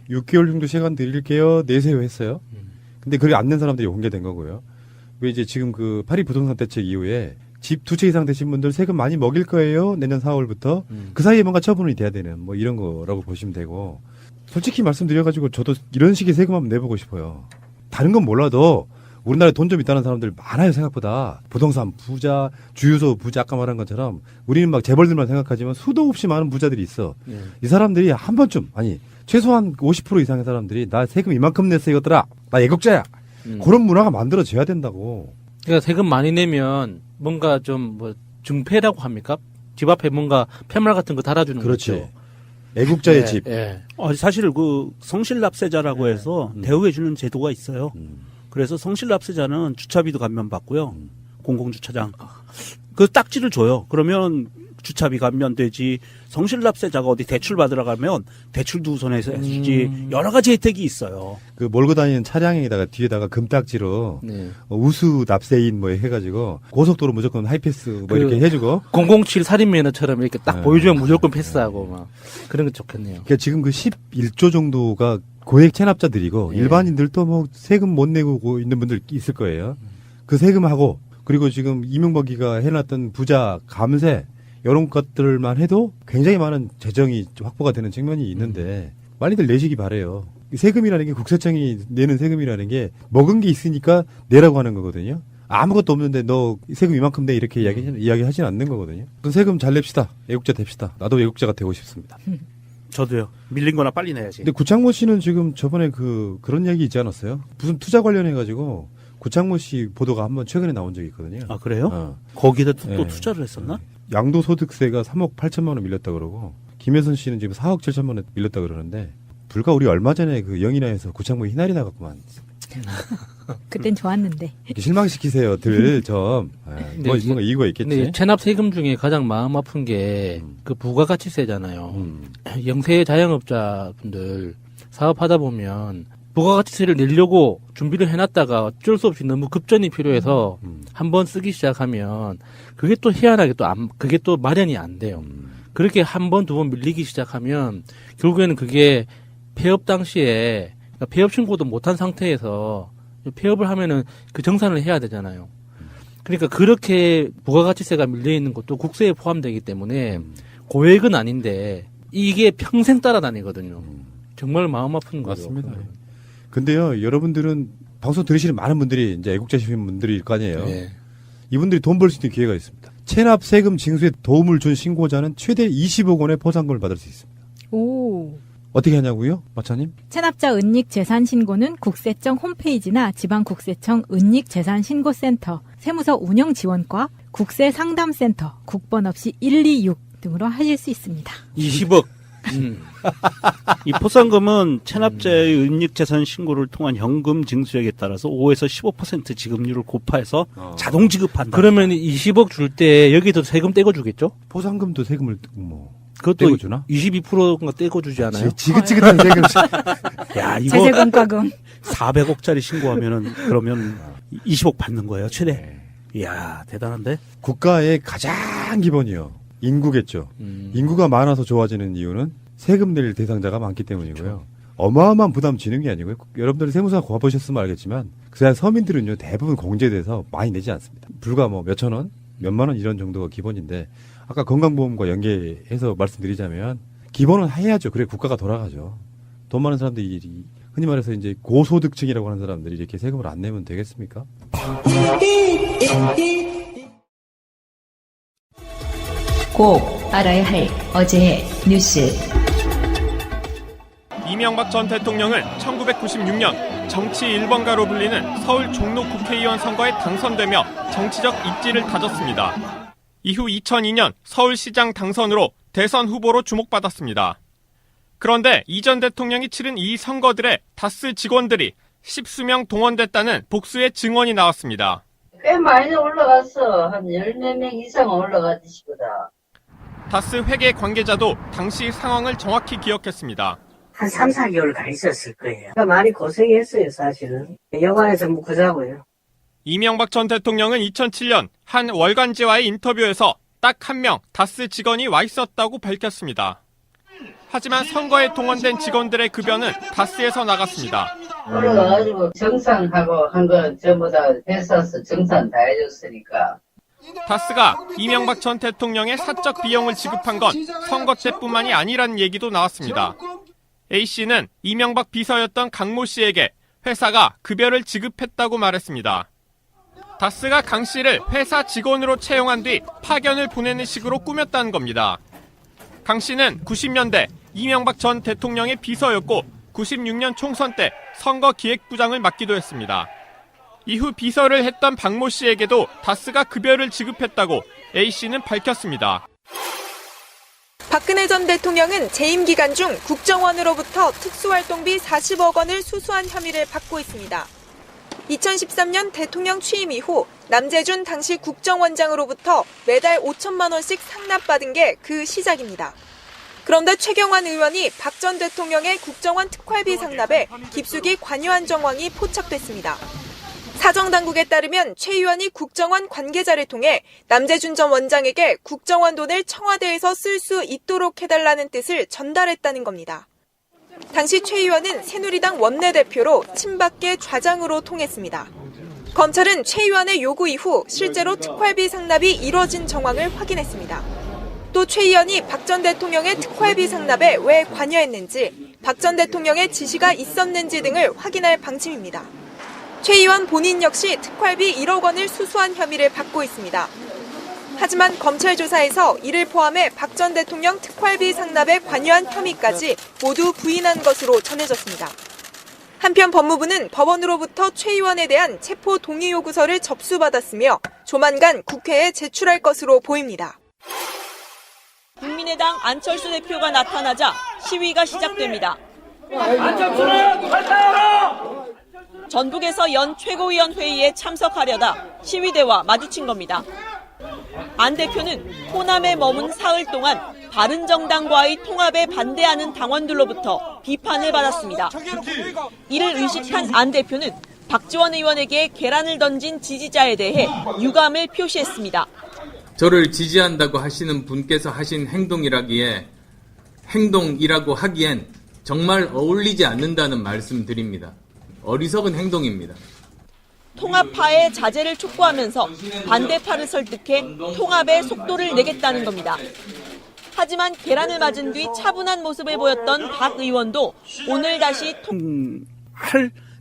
6개월 정도 시간 드릴게요. 내세요 했어요. 근데 그게 안 낸 사람들이 공개된 거고요. 왜 이제 지금 그 파리 부동산 대책 이후에 집 2채 이상 되신 분들 세금 많이 먹일 거예요. 내년 4월부터. 그 사이에 뭔가 처분이 돼야 되는 뭐 이런 거라고 보시면 되고. 솔직히 말씀드려가지고 저도 이런 식의 세금 한번 내보고 싶어요. 다른 건 몰라도 우리나라에 돈 좀 있다는 사람들 많아요, 생각보다. 부동산 부자, 주유소 부자, 아까 말한 것처럼 우리는 막 재벌들만 생각하지만 수도 없이 많은 부자들이 있어. 이 사람들이 한 번쯤, 아니, 최소한 50% 이상의 사람들이 나 세금 이만큼 냈어, 이것들아. 나 애국자야. 그런 문화가 만들어져야 된다고. 그러니까 세금 많이 내면 뭔가 좀 뭐 증패라고 합니까? 집 앞에 뭔가 팻말 같은 거 달아주는 그렇지. 거죠. 애국자의 집. 사실 그 성실납세자라고 해서 대우해주는 제도가 있어요. 그래서 성실납세자는 주차비도 감면받고요. 공공주차장. 그 딱지를 줘요. 그러면 주차비 감면되지. 성실납세자가 어디 대출 받으러 가면 대출도 우선해서 해주지. 여러 가지 혜택이 있어요. 그 몰고 다니는 차량에다가 뒤에다가 금딱지로 우수 납세인 뭐 해가지고 고속도로 무조건 하이패스 뭐 이렇게 해주고 007 살인매너처럼 이렇게 딱 보여주면 무조건 패스하고 막 그런 게 좋겠네요. 그러니까 지금 그 11조 정도가 고액 체납자들이고 일반인들도 뭐 세금 못 내고 있는 분들 있을 거예요. 그 세금하고 그리고 지금 이명박이가 해놨던 부자 감세 이런 것들만 해도 굉장히 많은 재정이 확보가 되는 측면이 있는데 많이들 내시기 바래요. 세금이라는 게 국세청이 내는 세금이라는 게 먹은 게 있으니까 내라고 하는 거거든요. 아무것도 없는데 너 세금 이만큼 내 이렇게 이야기하지는 않는 거거든요. 세금 잘 냅시다. 애국자 됩시다. 나도 애국자가 되고 싶습니다. 저도요. 밀린 거나 빨리 내야지. 근데 구창모 씨는 지금 저번에 그런 얘기 있지 않았어요? 무슨 투자 관련해가지고 구창모 씨 보도가 한번 최근에 나온 적이 있거든요. 아, 그래요? 거기다 또 투자를 했었나? 양도소득세가 3억 8천만 원 밀렸다 그러고 김혜선 씨는 지금 4억 7천만 원 밀렸다 그러는데 불과 우리 얼마 전에 그 영인아에서 구창모 희날이 나갔구만. 그땐 좋았는데. 실망시키세요들 좀. 뭔가 이유가 있겠지. 근데 체납 세금 중에 가장 마음 아픈 게 그 부가가치세잖아요. 영세 자영업자분들 사업하다 보면 부가가치세를 내려고 준비를 해놨다가 어쩔 수 없이 너무 급전이 필요해서 한번 쓰기 시작하면 그게 또 희한하게 그게 또 마련이 안 돼요. 그렇게 한 번, 두 번 밀리기 시작하면 결국에는 그게 폐업 당시에 그러니까 폐업 신고도 못한 상태에서 폐업을 하면은 그 정산을 해야 되잖아요. 그러니까 그렇게 부가가치세가 밀려있는 것도 국세에 포함되기 때문에 고액은 아닌데 이게 평생 따라다니거든요. 정말 마음 아픈 거죠. 맞습니다. 근데요, 여러분들은 방송 들으시는 많은 분들이 이제 애국자시민 분들일 거 아니에요. 네. 이분들이 돈 벌 수 있는 기회가 있습니다. 체납 세금 징수에 도움을 준 신고자는 최대 20억 원의 포상금을 받을 수 있습니다. 오. 어떻게 하냐고요, 마차님? 체납자 은닉 재산 신고는 국세청 홈페이지나 지방국세청 은닉재산신고센터, 세무서 운영지원과 국세상담센터, 국번 없이 126 등으로 하실 수 있습니다. 20억. 이 포상금은 체납자의 은닉재산 신고를 통한 현금 징수액에 따라서 5에서 15% 지급률을 곱해서 자동 지급한다. 그러면 20억 줄 때 여기도 세금 떼고주겠죠? 포상금도 세금을 그것도 떼고주나? 22%가 떼고주지 않아요? 지긋지긋한 세금. 야, 이거 제세공과금 400억짜리 신고하면은 그러면 20억 받는 거예요, 최대. 이야, 대단한데? 국가의 가장 기본이요. 인구겠죠. 인구가 많아서 좋아지는 이유는 세금 낼 대상자가 많기 때문이고요. 어마어마한 부담 지는 게 아니고요. 여러분들이 세무사 고아보셨으면 알겠지만 그냥 서민들은요 대부분 공제돼서 많이 내지 않습니다. 불과 뭐 몇천 원, 몇만 원 이런 정도가 기본인데 아까 건강보험과 연계해서 말씀드리자면 기본은 해야죠. 그래 국가가 돌아가죠. 돈 많은 사람들이 흔히 말해서 이제 고소득층이라고 하는 사람들이 이렇게 세금을 안 내면 되겠습니까? 꼭 알아야 할 어제의 뉴스. 이명박 전 대통령은 1996년 정치 1번가로 불리는 서울 종로 국회의원 선거에 당선되며 정치적 입지를 다졌습니다. 이후 2002년 서울시장 당선으로 대선 후보로 주목받았습니다. 그런데 이 전 대통령이 치른 이 선거들에 다스 직원들이 10수명 동원됐다는 복수의 증언이 나왔습니다. 꽤 많이 올라갔어. 한 10몇 명 이상 올라갔지, 보다. 다스 회계 관계자도 당시 상황을 정확히 기억했습니다. 한 3, 4개월 가 있었을 거예요. 그러니까 많이 고생했어요, 사실은. 영화에서 묵으자고요. 이명박 전 대통령은 2007년 한 월간지와의 인터뷰에서 딱 한 명 다스 직원이 와 있었다고 밝혔습니다. 하지만 선거에 동원된 직원들의 급여는 다스에서 나갔습니다. 올라가가지고 정산하고 한 거 전부 다 회사에서 정산 다 해줬으니까. 다스가 이명박 전 대통령의 사적 비용을 지급한 건 선거 때뿐만이 아니란 얘기도 나왔습니다. A씨는 이명박 비서였던 강모 씨에게 회사가 급여를 지급했다고 말했습니다. 다스가 강 씨를 회사 직원으로 채용한 뒤 파견을 보내는 식으로 꾸몄다는 겁니다. 강 씨는 90년대 이명박 전 대통령의 비서였고 96년 총선 때 선거기획부장을 맡기도 했습니다. 이후 비서를 했던 박모 씨에게도 다스가 급여를 지급했다고 A씨는 밝혔습니다. 박근혜 전 대통령은 재임 기간 중 국정원으로부터 특수활동비 40억 원을 수수한 혐의를 받고 있습니다. 2013년 대통령 취임 이후 남재준 당시 국정원장으로부터 매달 5천만 원씩 상납받은 게 그 시작입니다. 그런데 최경환 의원이 박 전 대통령의 국정원 특활비 상납에 깊숙이 관여한 정황이 포착됐습니다. 사정당국에 따르면 최 의원이 국정원 관계자를 통해 남재준 전 원장에게 국정원 돈을 청와대에서 쓸 수 있도록 해달라는 뜻을 전달했다는 겁니다. 당시 최 의원은 새누리당 원내대표로 친박계 좌장으로 통했습니다. 검찰은 최 의원의 요구 이후 실제로 특활비 상납이 이뤄진 정황을 확인했습니다. 또 최 의원이 박 전 대통령의 특활비 상납에 왜 관여했는지, 박 전 대통령의 지시가 있었는지 등을 확인할 방침입니다. 최 의원 본인 역시 특활비 1억 원을 수수한 혐의를 받고 있습니다. 하지만 검찰 조사에서 이를 포함해 박 전 대통령 특활비 상납에 관여한 혐의까지 모두 부인한 것으로 전해졌습니다. 한편 법무부는 법원으로부터 최 의원에 대한 체포 동의 요구서를 접수받았으며 조만간 국회에 제출할 것으로 보입니다. 국민의당 안철수 대표가 나타나자 시위가 시작됩니다. 전북에서 연 최고위원 회의에 참석하려다 시위대와 마주친 겁니다. 안 대표는 호남에 머문 사흘 동안 바른정당과의 통합에 반대하는 당원들로부터 비판을 받았습니다. 이를 의식한 안 대표는 박지원 의원에게 계란을 던진 지지자에 대해 유감을 표시했습니다. 저를 지지한다고 하시는 분께서 하신 행동이라기에 행동이라고 하기엔 정말 어울리지 않는다는 말씀 드립니다. 어리석은 행동입니다. 통합파의 자제를 촉구하면서 반대파를 설득해 통합의 속도를 내겠다는 겁니다. 하지만 계란을 맞은 뒤 차분한 모습을 보였던 박 의원도 오늘 다시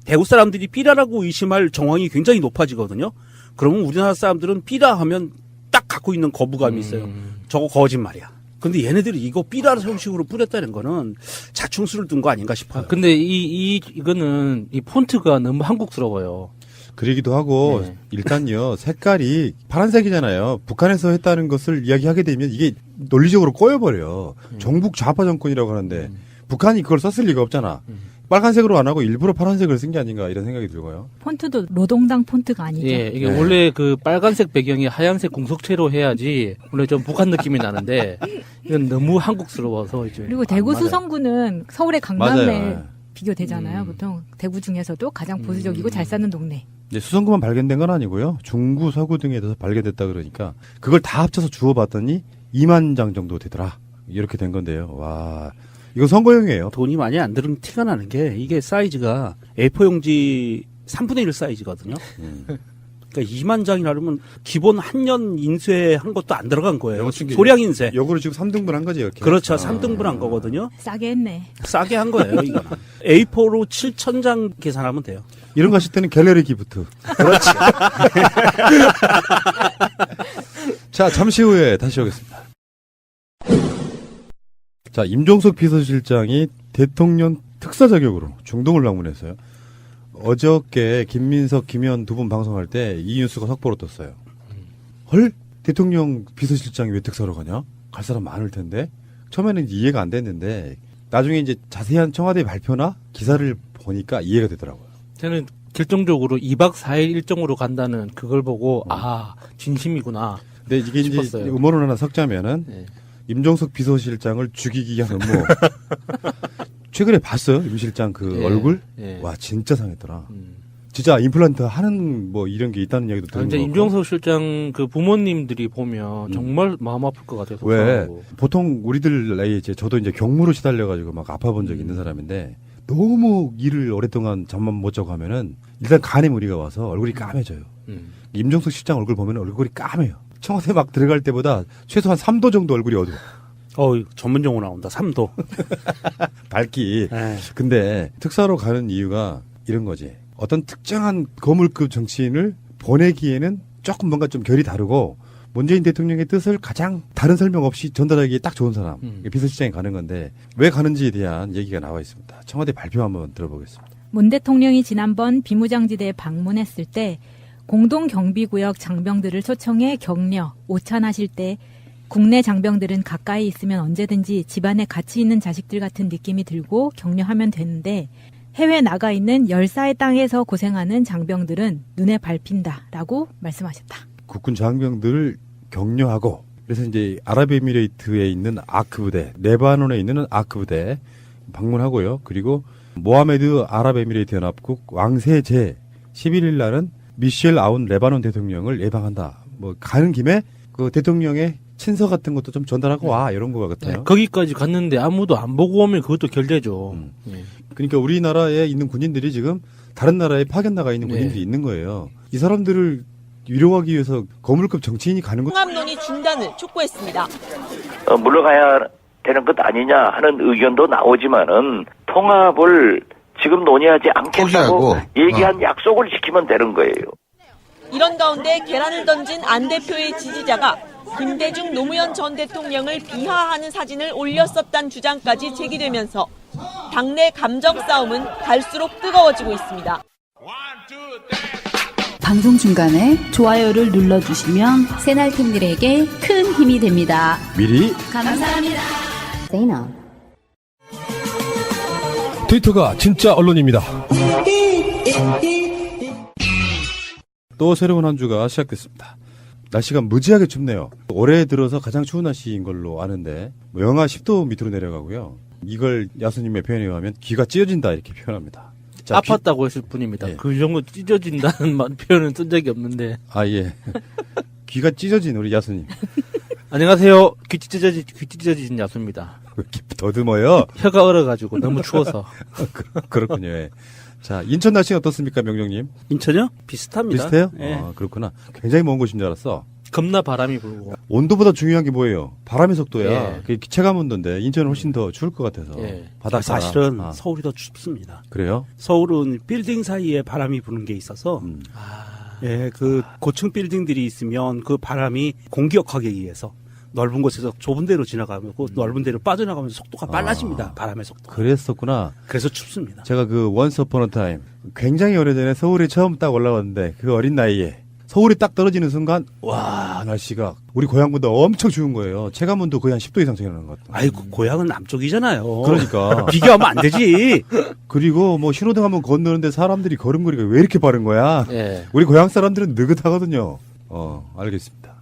대구 사람들이 삐라라고 의심할 정황이 굉장히 높아지거든요. 그러면 우리나라 사람들은 삐라 하면 딱 갖고 있는 거부감이 있어요. 저거 거짓말이야. 근데 얘네들이 이거 삐라 형식으로 뿌렸다는 거는 자충수를 둔 거 아닌가 싶어요. 근데 이거는 이 폰트가 너무 한국스러워요. 그러기도 하고 네. 일단요 색깔이 파란색이잖아요. 북한에서 했다는 것을 이야기하게 되면 이게 논리적으로 꼬여버려. 종북 좌파 정권이라고 하는데 북한이 그걸 썼을 리가 없잖아. 빨간색으로 안 하고 일부러 파란색을 쓴 게 아닌가 이런 생각이 들고요. 폰트도 노동당 폰트가 아니죠. 예, 이게 원래 그 빨간색 배경이 하얀색 공석체로 해야지 원래 좀 북한 느낌이 나는데 이건 너무 한국스러워서 이제 그리고 대구 수성구는 서울의 강남에 맞아요. 비교되잖아요. 보통 대구 중에서도 가장 보수적이고 잘 사는 동네. 이제 수성구만 발견된 건 아니고요. 중구, 서구 등에서 발견됐다 그러니까 그걸 다 합쳐서 주워봤더니 2만 장 정도 되더라. 이렇게 된 건데요. 와, 이거 선거용이에요. 돈이 많이 안 들은 티가 나는 게 이게 사이즈가 A4 용지 3분의 1 사이즈거든요. 그러니까 2만 장이 나르면 기본 한 년 인쇄한 것도 안 들어간 거예요. 소량 인쇄. 요거를 지금 3등분 한 거지, 이렇게. 그렇죠. 3등분 한 거거든요. 싸게 했네. 싸게 한 거예요, 이거. A4로 7,000장 계산하면 돼요. 이런 거 하실 때는 갤러리 기프트. 그렇지. 자, 잠시 후에 다시 오겠습니다. 자, 임종석 비서실장이 대통령 특사 자격으로 중동을 방문했어요. 어저께 김민석, 김현 두 분 방송할 때 이 뉴스가 속보로 떴어요. 헐? 대통령 비서실장이 왜 특사로 가냐? 갈 사람 많을 텐데. 처음에는 이해가 안 됐는데 나중에 이제 자세한 청와대 발표나 기사를 보니까 이해가 되더라고요. 저는 결정적으로 2박 4일 일정으로 간다는 그걸 보고 아 진심이구나. 근데 이게 싶었어요. 이제 음모론 하나 섞자면은 네. 임종석 비서실장을 죽이기 위한 음모. 최근에 봤어요? 임 실장 그 예, 얼굴? 예. 와, 진짜 상했더라. 진짜 임플란트 하는 뭐 이런 게 있다는 이야기도 들은 이제 거 임종석 실장 그 부모님들이 보면 정말 마음 아플 것 같아요. 왜? 속상하고. 보통 우리들 나이에 이제 저도 이제 경무로 시달려가지고 막 아파본 적이 있는 사람인데 너무 일을 오랫동안 잠만 못 자고 하면은 일단 간에 무리가 와서 얼굴이 까매져요. 임종석 실장 얼굴 보면 얼굴이 까매요. 청와대 막 들어갈 때보다 최소한 3도 정도 얼굴이 어두워. 전문 용어 나온다. 3도. 밝기. 근데 특사로 가는 이유가 이런 거지. 어떤 특정한 거물급 정치인을 보내기에는 조금 뭔가 좀 결이 다르고 문재인 대통령의 뜻을 가장 다른 설명 없이 전달하기에 딱 좋은 사람. 비서실장이 가는 건데 왜 가는지에 대한 얘기가 나와 있습니다. 청와대 발표 한번 들어보겠습니다. 문 대통령이 지난번 비무장지대에 방문했을 때 공동경비구역 장병들을 초청해 격려, 오찬하실 때 국내 장병들은 가까이 있으면 언제든지 집안에 같이 있는 자식들 같은 느낌이 들고 격려하면 되는데 해외 나가 있는 열사의 땅에서 고생하는 장병들은 눈에 밟힌다라고 말씀하셨다. 국군 장병들을 격려하고 그래서 이제 아랍에미레이트에 있는 아크 부대, 레바논에 있는 아크 부대 방문하고요. 그리고 모하메드 아랍에미레이트 연합국 왕세 제 11일 날은 미셸 아운 레바논 대통령을 예방한다. 뭐 가는 김에 그 대통령의 친서 같은 것도 좀 전달하고 와 이런 거 같아요. 네, 거기까지 갔는데 아무도 안 보고 오면 그것도 결례죠. 그러니까 우리나라에 있는 군인들이 지금 다른 나라에 파견 나가 있는 군인들이 있는 거예요. 이 사람들을 위로하기 위해서 거물급 정치인이 가는 거. 통합 논의 중단을 촉구했습니다. 물러가야 되는 것 아니냐 하는 의견도 나오지만은 통합을 지금 논의하지 않겠다고 얘기한 약속을 지키면 되는 거예요. 이런 가운데 계란을 던진 안 대표의 지지자가 김대중 노무현 전 대통령을 비하하는 사진을 올렸었다는 주장까지 제기되면서 당내 감정 싸움은 갈수록 뜨거워지고 있습니다. 방송 중간에 좋아요를 눌러주시면 새날팀들에게 큰 힘이 됩니다. 미리 감사합니다. 세이나. 트위터가 진짜 언론입니다. 또 새로운 한 주가 시작됐습니다. 날씨가 무지하게 춥네요. 올해 들어서 가장 추운 날씨인 걸로 아는데 뭐 영하 10도 밑으로 내려가고요. 이걸 야수님의 표현에 의하면 귀가 찢어진다 이렇게 표현합니다. 자, 아팠다고 했을 뿐입니다. 예. 그 정도 찢어진다는 표현은 쓴 적이 없는데. 아 예. 귀가 찢어진 우리 야수님. 안녕하세요. 귀 찢어진 야수입니다. 왜 이렇게 더듬어요? 혀가 얼어가지고 너무 추워서. 그렇군요. 예. 자, 인천 날씨는 어떻습니까, 명령님? 인천요? 비슷합니다. 비슷해요? 예. 아, 그렇구나. 굉장히 먼 곳인 줄 알았어. 겁나 바람이 불고. 온도보다 중요한 게 뭐예요? 바람의 속도야. 예. 그게 체감 온도인데 인천은 훨씬 더 추울 것 같아서. 예. 바닷가. 사실은 서울이 더 춥습니다. 그래요? 서울은 빌딩 사이에 바람이 부는 게 있어서 예, 그 고층 빌딩들이 있으면 그 바람이 공기역하기 위해서 넓은 곳에서 좁은 데로 지나가고 넓은 데로 빠져나가면서 속도가 빨라집니다. 바람의 속도. 그랬었구나. 그래서 춥습니다. 제가 그 Once Upon a Time 굉장히 오래전에 서울에 처음 딱 올라왔는데 그 어린 나이에 서울이 딱 떨어지는 순간 와 날씨가 우리 고향보다 엄청 추운 거예요. 체감온도 거의 한 10도 이상 차이 나는 것 같아요. 아이고 고향은 남쪽이잖아요. 그러니까 비교하면 안 되지. 그리고 뭐 신호등 한번 건너는데 사람들이 걸음걸이가 왜 이렇게 빠른 거야? 예. 우리 고향 사람들은 느긋하거든요. 알겠습니다.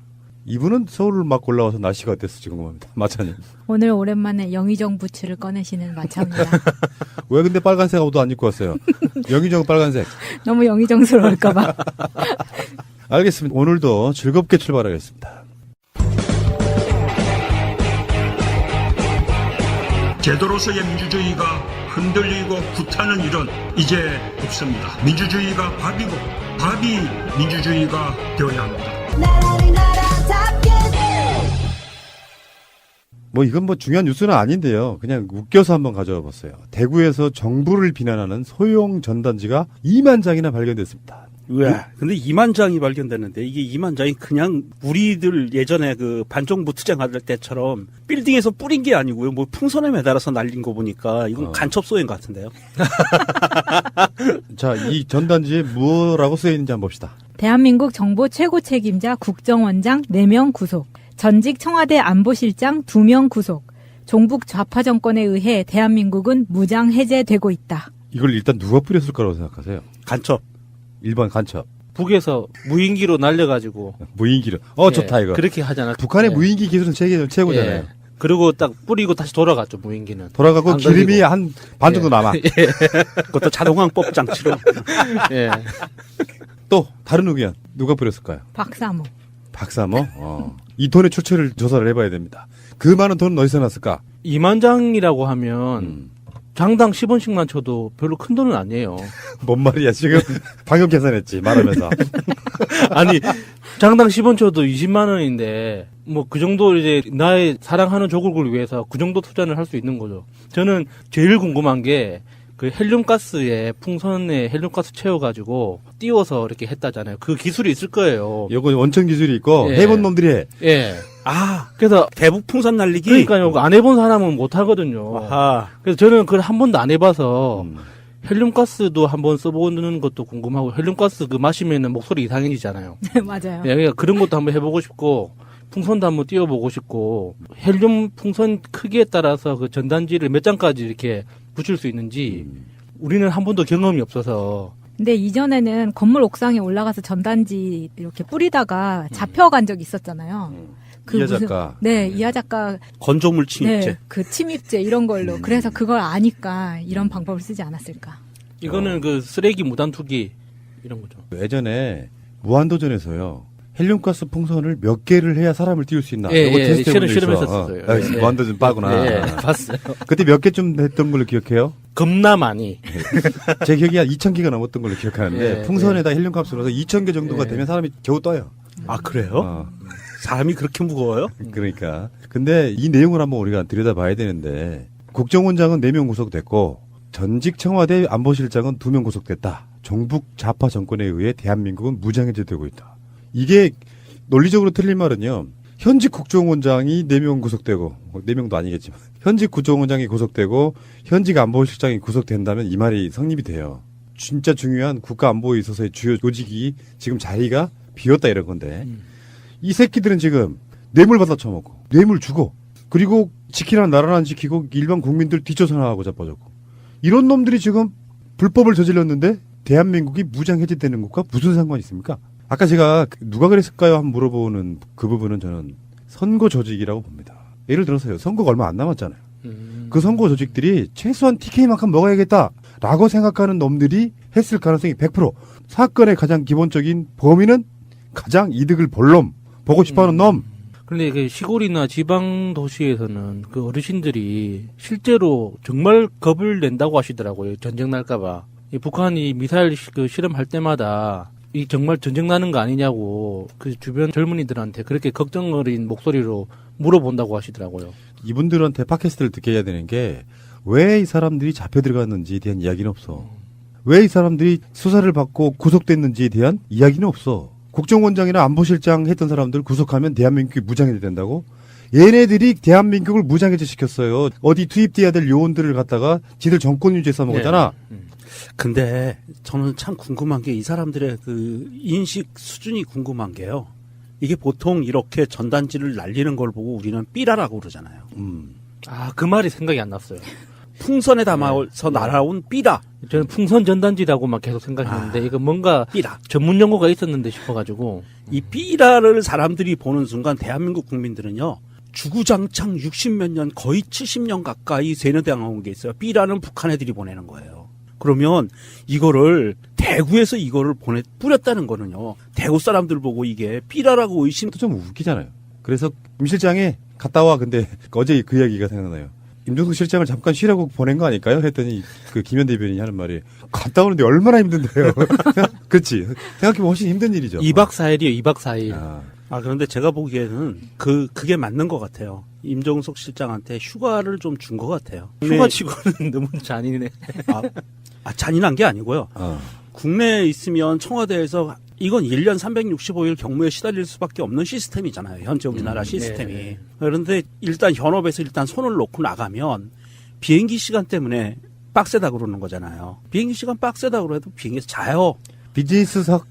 이분은 서울을 막 올라와서 날씨가 어땠을지 궁금합니다. 마차님. 오늘 오랜만에 영의정 부츠를 꺼내시는 마차입니다. 왜 근데 빨간색 옷도 안 입고 왔어요? 영의정 빨간색. 너무 영의정스러울까봐. 알겠습니다. 오늘도 즐겁게 출발하겠습니다. 제도로서의 민주주의가 흔들리고 구타는 일은 이제 없습니다. 민주주의가 밥이고 밥이 민주주의가 되어야 합니다. 뭐 이건 뭐 중요한 뉴스는 아닌데요. 그냥 웃겨서 한번 가져와 봤어요. 대구에서 정부를 비난하는 소형 전단지가 2만 장이나 발견됐습니다. 왜? 근데 2만 장이 발견됐는데 이게 2만 장이 그냥 우리들 예전에 그 반정부 투쟁할 때처럼 빌딩에서 뿌린 게 아니고요. 뭐 풍선에 매달아서 날린 거 보니까 이건 간첩 소행 같은데요. 자, 이 전단지에 뭐라고 쓰여 있는지 한번 봅시다. 대한민국 정보 최고 책임자 국정원장 4명 구속, 전직 청와대 안보실장 2명 구속, 종북 좌파 정권에 의해 대한민국은 무장 해제되고 있다. 이걸 일단 누가 뿌렸을 거라고 생각하세요? 간첩. 1번 간첩. 북에서 무인기로 날려가지고. 무인기로. 좋다 이거. 그렇게 하잖아. 북한의 무인기 기술은 세계 최고잖아요. 예. 그리고 딱 뿌리고 다시 돌아갔죠, 무인기는. 돌아가고 기름이 한 반 정도 남아. 그것도 자동항법 장치로. 예. 또 다른 의견 누가 뿌렸을까요? 박사모. 박사모? 이 돈의 출처를 조사를 해봐야 됩니다. 그 많은 돈은 어디서 났을까? 2만 장이라고 하면 장당 10원씩만 쳐도 별로 큰 돈은 아니에요. 뭔 말이야 지금 방금 계산했지 말하면서. 아니 장당 10원 쳐도 20만 원인데 뭐 그 정도 이제 나의 사랑하는 조국을 위해서 그 정도 투자를 할 수 있는 거죠. 저는 제일 궁금한 게 그 헬륨가스에 풍선에 헬륨가스 채워가지고 띄워서 이렇게 했다잖아요. 그 기술이 있을 거예요. 요거 원천 기술이 있고 예. 해본 놈들이 해. 예. 그래서 대북 풍선 날리기. 그러니까요. 안 해본 사람은 못 하거든요. 아하. 그래서 저는 그걸 한 번도 안 해봐서 헬륨가스도 한번 써보는 것도 궁금하고 헬륨가스 그 마시면은 목소리 이상해지잖아요. 맞아요. 예, 그러니까 그런 것도 한번 해보고 싶고 풍선도 한번 띄워보고 싶고 헬륨 풍선 크기에 따라서 그 전단지를 몇 장까지 이렇게 붙일 수 있는지 우리는 한 번도 경험이 없어서. 근데 이전에는 건물 옥상에 올라가서 전단지 이렇게 뿌리다가 잡혀간 적이 있었잖아요. 이하 작가. 네, 이하 작가. 건조물 침입죄. 네, 그 침입죄 이런 걸로. 그래서 그걸 아니까 이런 방법을 쓰지 않았을까. 이거는 그 쓰레기 무단 투기 이런 거죠. 예전에 무한도전에서요. 헬륨가스 풍선을 몇 개를 해야 사람을 띄울 수 있나? 예, 이거 예, 테스트 해본 적 실험했었어요. 있어. 예. 무한도전 빠구나. 예, 봤어요. 그때 몇 개쯤 했던 걸로 기억해요? 겁나 많이. 제 기억이 한 2,000개가 넘었던 걸로 기억하는데 예, 풍선에다 헬륨값을 넣어서 2,000개 정도가 예. 되면 사람이 겨우 떠요. 아 그래요? 사람이 그렇게 무거워요? 그러니까. 근데 이 내용을 한번 우리가 들여다봐야 되는데 국정원장은 4명 구속됐고 전직 청와대 안보실장은 2명 구속됐다. 종북 좌파 정권에 의해 대한민국은 무장해제되고 있다. 이게 논리적으로 틀린 말은요. 현직 국정원장이 4명 구속되고 4명도 아니겠지만 현직 국정원장이 구속되고 현직 안보실장이 구속된다면 이 말이 성립이 돼요. 진짜 중요한 국가안보에 있어서의 주요 조직이 지금 자리가 비었다 이런 건데 이 새끼들은 지금 뇌물 받아 처먹고 뇌물 주고 그리고 지키라는 나라는 안 지키고 일반 국민들 뒷조사 나가고 자빠졌고 이런 놈들이 지금 불법을 저질렀는데 대한민국이 무장해제되는 것과 무슨 상관이 있습니까? 아까 제가 누가 그랬을까요? 한번 물어보는 그 부분은 저는 선거 조직이라고 봅니다. 예를 들어서요. 선거가 얼마 안 남았잖아요. 그 선거 조직들이 최소한 TK만큼 먹어야겠다라고 생각하는 놈들이 했을 가능성이 100%. 사건의 가장 기본적인 범인은 가장 이득을 볼 놈, 보고 싶어하는 놈. 그런데 그 시골이나 지방 도시에서는 그 어르신들이 실제로 정말 겁을 낸다고 하시더라고요. 전쟁 날까봐. 이 북한이 미사일 그 실험할 때마다 이 정말 전쟁 나는 거 아니냐고 그 주변 젊은이들한테 그렇게 걱정 어린 목소리로 물어본다고 하시더라고요. 이분들한테 팟캐스트를 듣게 해야 되는 게 왜 이 사람들이 잡혀 들어갔는지에 대한 이야기는 없어. 왜 이 사람들이 수사를 받고 구속됐는지에 대한 이야기는 없어. 국정원장이나 안보실장 했던 사람들 구속하면 대한민국이 무장해제 된다고? 얘네들이 대한민국을 무장해제 시켰어요. 어디 투입돼야 될 요원들을 갖다가 지들 정권 유지에 써먹었잖아. 근데 저는 참 궁금한 게 이 사람들의 그 인식 수준이 궁금한 게요. 이게 보통 이렇게 전단지를 날리는 걸 보고 우리는 삐라라고 그러잖아요. 아, 그 말이 생각이 안 났어요. 풍선에 담아서 날아온 삐라. 저는 풍선 전단지라고만 계속 생각했는데 이거 뭔가 삐라. 전문 용어가 있었는데 싶어가지고 이 삐라를 사람들이 보는 순간 대한민국 국민들은요. 주구장창 60몇 년 거의 70년 가까이 세뇌당한 게 있어요. 삐라는 북한 애들이 보내는 거예요. 그러면 이거를 대구에서 이거를 뿌렸다는 거는요. 대구 사람들 보고 이게 삐라라고 의심도 좀 웃기잖아요. 그래서 임 실장이 갔다 와. 근데 어제 그 이야기가 생각나요. 임종석 실장을 잠깐 쉬라고 보낸 거 아닐까요? 했더니 그 김현 대변인이 하는 말이 갔다 오는데 얼마나 힘든데요. 그렇지. 생각해보면 훨씬 힘든 일이죠. 2박 4일이요. 2박 4일. 그런데 제가 보기에는 그게 맞는 것 같아요. 임종석 실장한테 휴가를 좀 준 것 같아요. 휴가 치고는 너무 잔인해. 잔인한 게 아니고요. 국내에 있으면 청와대에서 이건 1년 365일 경무에 시달릴 수밖에 없는 시스템이잖아요. 현재 우리나라 시스템이. 네. 그런데 일단 현업에서 일단 손을 놓고 나가면 비행기 시간 때문에 빡세다 그러는 거잖아요. 비행기 시간 빡세다 그래도 비행기에서 자요. 비즈니스석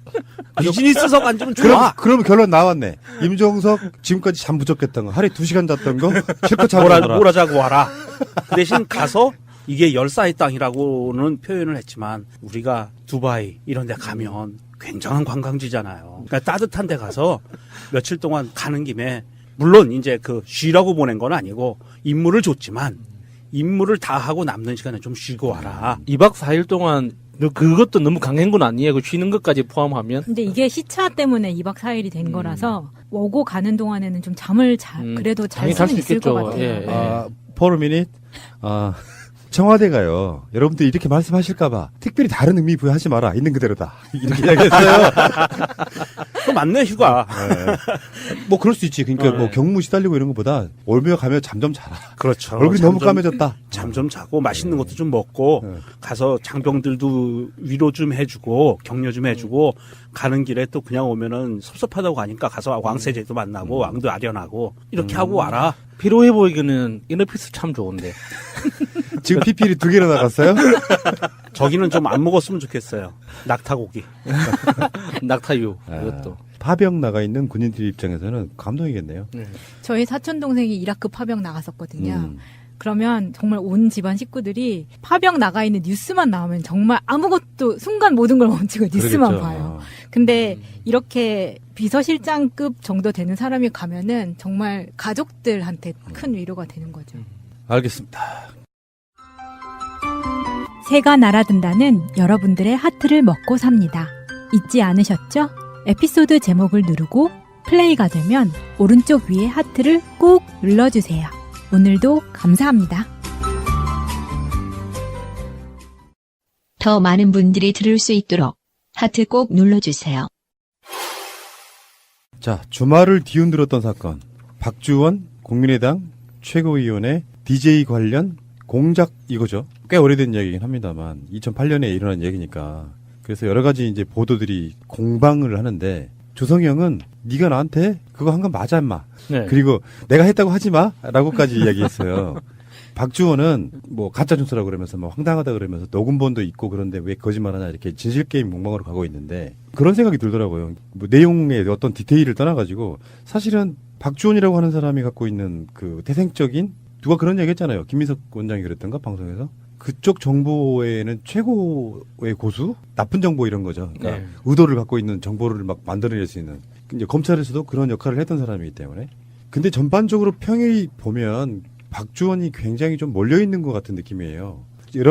앉으면 좋아. 그럼 결론 나왔네. 임종석 지금까지 잠 부족했던 거, 하루에 2시간 잤던 거 실컷 자고 와라. 몰아자고 와라. 그 대신 가서 이게 열사의 땅이라고는 표현을 했지만 우리가 두바이 이런 데 가면 굉장한 관광지잖아요. 그러니까 따뜻한 데 가서 며칠 동안 가는 김에 물론 이제 그 쉬라고 보낸 건 아니고 임무를 줬지만 임무를 다 하고 남는 시간에 좀 쉬고 와라. 2박 4일 동안 그것도 너무 강한 건 아니에요. 그 쉬는 것까지 포함하면. 근데 이게 시차 때문에 2박 4일이 된 거라서 오고 가는 동안에는 좀 잠을 그래도 잘 수는 있을 것 같아요. 예. For a minute. 청와대가요. 여러분들 이렇게 말씀하실까봐 특별히 다른 의미 부여하지 마라. 있는 그대로다. 이렇게 이야기했어요. 그럼 맞네 휴가. 뭐 그럴 수 있지. 그러니까 뭐 경무 시달리고 이런 것보다 올며 가며 잠 좀 자라. 그렇죠. 얼굴이 너무 까매졌다. 잠 좀 자고 맛있는 것도 좀 먹고 가서 장병들도 위로 좀 해주고 격려 좀 해주고 가는 길에 또 그냥 오면은 섭섭하다고 가니까 가서 왕세제도 만나고 왕도 아련하고 이렇게 하고 와라. 피로해 보이기는 이너피스 참 좋은데. 지금 PPL이 2개나 나갔어요? 저기는 좀 안 먹었으면 좋겠어요. 낙타고기. 낙타유. 이것도. 파병 나가 있는 군인들 입장에서는 감동이겠네요. 저희 사촌 동생이 이라크 파병 나갔었거든요. 그러면 정말 온 집안 식구들이 파병 나가 있는 뉴스만 나오면 정말 아무것도 순간 모든 걸 멈추고 뉴스만 그러겠죠. 봐요. 근데 이렇게 비서실장급 정도 되는 사람이 가면은 정말 가족들한테 큰 위로가 되는 거죠. 알겠습니다. 새가 날아든다는 여러분들의 하트를 먹고 삽니다. 잊지 않으셨죠? 에피소드 제목을 누르고 플레이가 되면 오른쪽 위에 하트를 꼭 눌러주세요. 오늘도 감사합니다. 더 많은 분들이 들을 수 있도록 하트 꼭 눌러주세요. 자, 주말을 뒤흔들었던 사건. 박주원 국민의당 최고위원회 DJ 관련 공작 이거죠. 꽤 오래된 이야기긴 합니다만 2008년에 일어난 얘기니까. 그래서 여러 가지 이제 보도들이 공방을 하는데 조성영은 네가 나한테 그거 한 건 맞아 임마. 네. 그리고 내가 했다고 하지 마라고까지 이야기했어요. 박주원은 뭐 가짜 뉴스라고 그러면서 뭐 황당하다 그러면서 녹음본도 있고 그런데 왜 거짓말하냐 이렇게 진실 게임 몽망으로 가고 있는데 그런 생각이 들더라고요. 뭐 내용의 어떤 디테일을 떠나가지고 사실은 박주원이라고 하는 사람이 갖고 있는 그 태생적인 누가 그런 얘기했잖아요. 김민석 원장이 그랬던가 방송에서 그쪽 정보에는 최고의 고수 나쁜 정보 이런 거죠. 그러니까 의도를 갖고 있는 정보를 막 만들어낼 수 있는 이제 검찰에서도 그런 역할을 했던 사람이기 때문에 근데 전반적으로 평이 보면 박주원이 굉장히 좀 몰려 있는 것 같은 느낌이에요. 여러